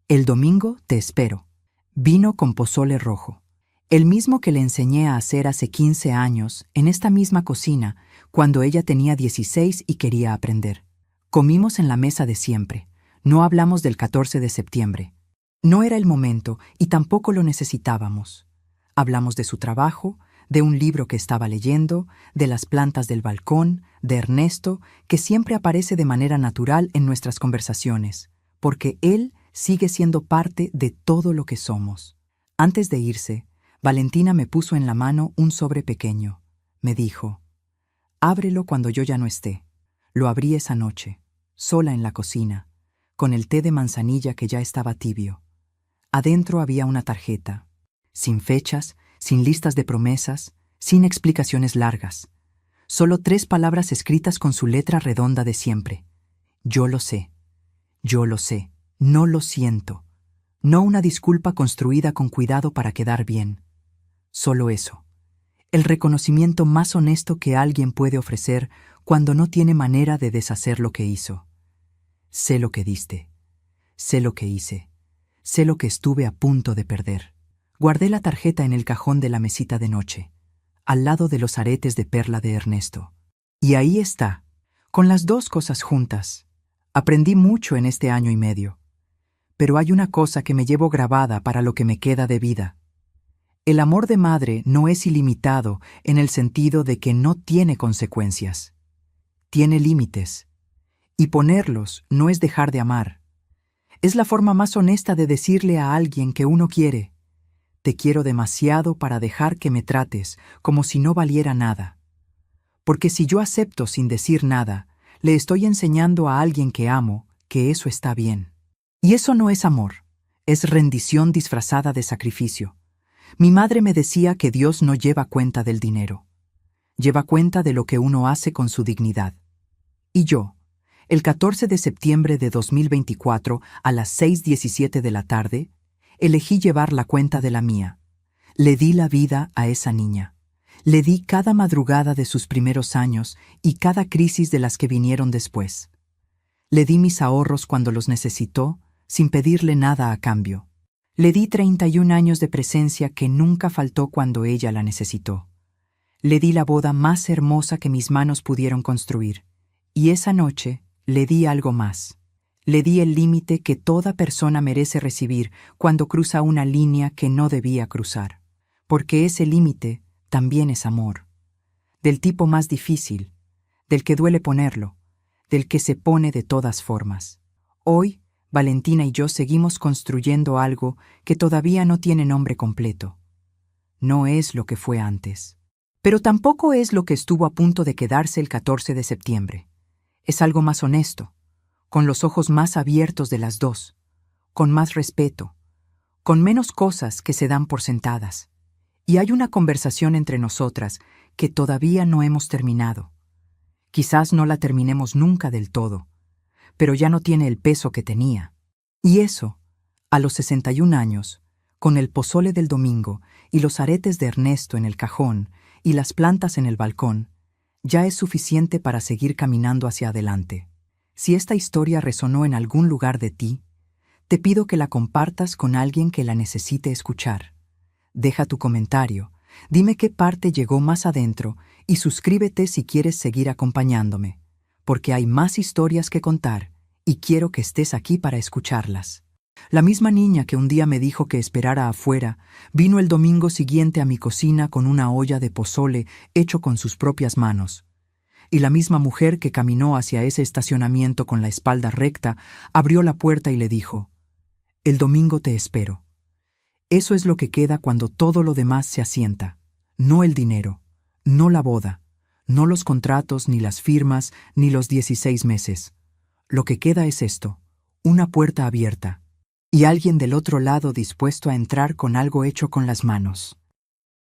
El domingo te espero. Vino con pozole rojo, el mismo que le enseñé a hacer hace 15 años en esta misma cocina, cuando ella tenía 16 y quería aprender. Comimos en la mesa de siempre. No hablamos del 14 de septiembre. No era el momento y tampoco lo necesitábamos. Hablamos de su trabajo, de un libro que estaba leyendo, de las plantas del balcón, de Ernesto, que siempre aparece de manera natural en nuestras conversaciones, porque él sigue siendo parte de todo lo que somos. Antes de irse, Valentina me puso en la mano un sobre pequeño. Me dijo, ábrelo cuando yo ya no esté. Lo abrí esa noche, sola en la cocina, con el té de manzanilla que ya estaba tibio. Adentro había una tarjeta, sin fechas, sin listas de promesas, sin explicaciones largas. Solo 3 palabras escritas con su letra redonda de siempre. Yo lo sé. Yo lo sé. No lo siento. No una disculpa construida con cuidado para quedar bien. Solo eso. El reconocimiento más honesto que alguien puede ofrecer cuando no tiene manera de deshacer lo que hizo. Sé lo que diste. Sé lo que hice. Sé lo que estuve a punto de perder. Guardé la tarjeta en el cajón de la mesita de noche, al lado de los aretes de perla de Ernesto. Y ahí está, con las 2 cosas juntas. Aprendí mucho en este año y medio. Pero hay una cosa que me llevo grabada para lo que me queda de vida. El amor de madre no es ilimitado en el sentido de que no tiene consecuencias. Tiene límites. Y ponerlos no es dejar de amar. Es la forma más honesta de decirle a alguien que uno quiere, te quiero demasiado para dejar que me trates como si no valiera nada. Porque si yo acepto sin decir nada, le estoy enseñando a alguien que amo que eso está bien. Y eso no es amor, es rendición disfrazada de sacrificio. Mi madre me decía que Dios no lleva cuenta del dinero. lleva cuenta de lo que uno hace con su dignidad. Y yo, el 14 de septiembre de 2024, a las 6:17 de la tarde, elegí llevar la cuenta de la mía. Le di la vida a esa niña. Le di cada madrugada de sus primeros años y cada crisis de las que vinieron después. Le di mis ahorros cuando los necesitó, sin pedirle nada a cambio. Le di 31 años de presencia que nunca faltó cuando ella la necesitó. Le di la boda más hermosa que mis manos pudieron construir. Y esa noche le di algo más. Le di el límite que toda persona merece recibir cuando cruza una línea que no debía cruzar. Porque ese límite también es amor. Del tipo más difícil, del que duele ponerlo, del que se pone de todas formas. Hoy, Valentina y yo seguimos construyendo algo que todavía no tiene nombre completo. No es lo que fue antes. Pero tampoco es lo que estuvo a punto de quedarse el 14 de septiembre. Es algo más honesto, con los ojos más abiertos de las dos, con más respeto, con menos cosas que se dan por sentadas. Y hay una conversación entre nosotras que todavía no hemos terminado. Quizás no la terminemos nunca del todo, pero ya no tiene el peso que tenía. Y eso, a los 61 años, con el pozole del domingo y los aretes de Ernesto en el cajón y las plantas en el balcón, ya es suficiente para seguir caminando hacia adelante. Si esta historia resonó en algún lugar de ti, te pido que la compartas con alguien que la necesite escuchar. Deja tu comentario, dime qué parte llegó más adentro y suscríbete si quieres seguir acompañándome, porque hay más historias que contar y quiero que estés aquí para escucharlas. La misma niña que un día me dijo que esperara afuera, vino el domingo siguiente a mi cocina con una olla de pozole hecho con sus propias manos. Y la misma mujer que caminó hacia ese estacionamiento con la espalda recta, abrió la puerta y le dijo: «El domingo te espero». Eso es lo que queda cuando todo lo demás se asienta. No el dinero, no la boda, no los contratos, ni las firmas, ni los 16 meses. Lo que queda es esto, una puerta abierta. Y alguien del otro lado dispuesto a entrar con algo hecho con las manos.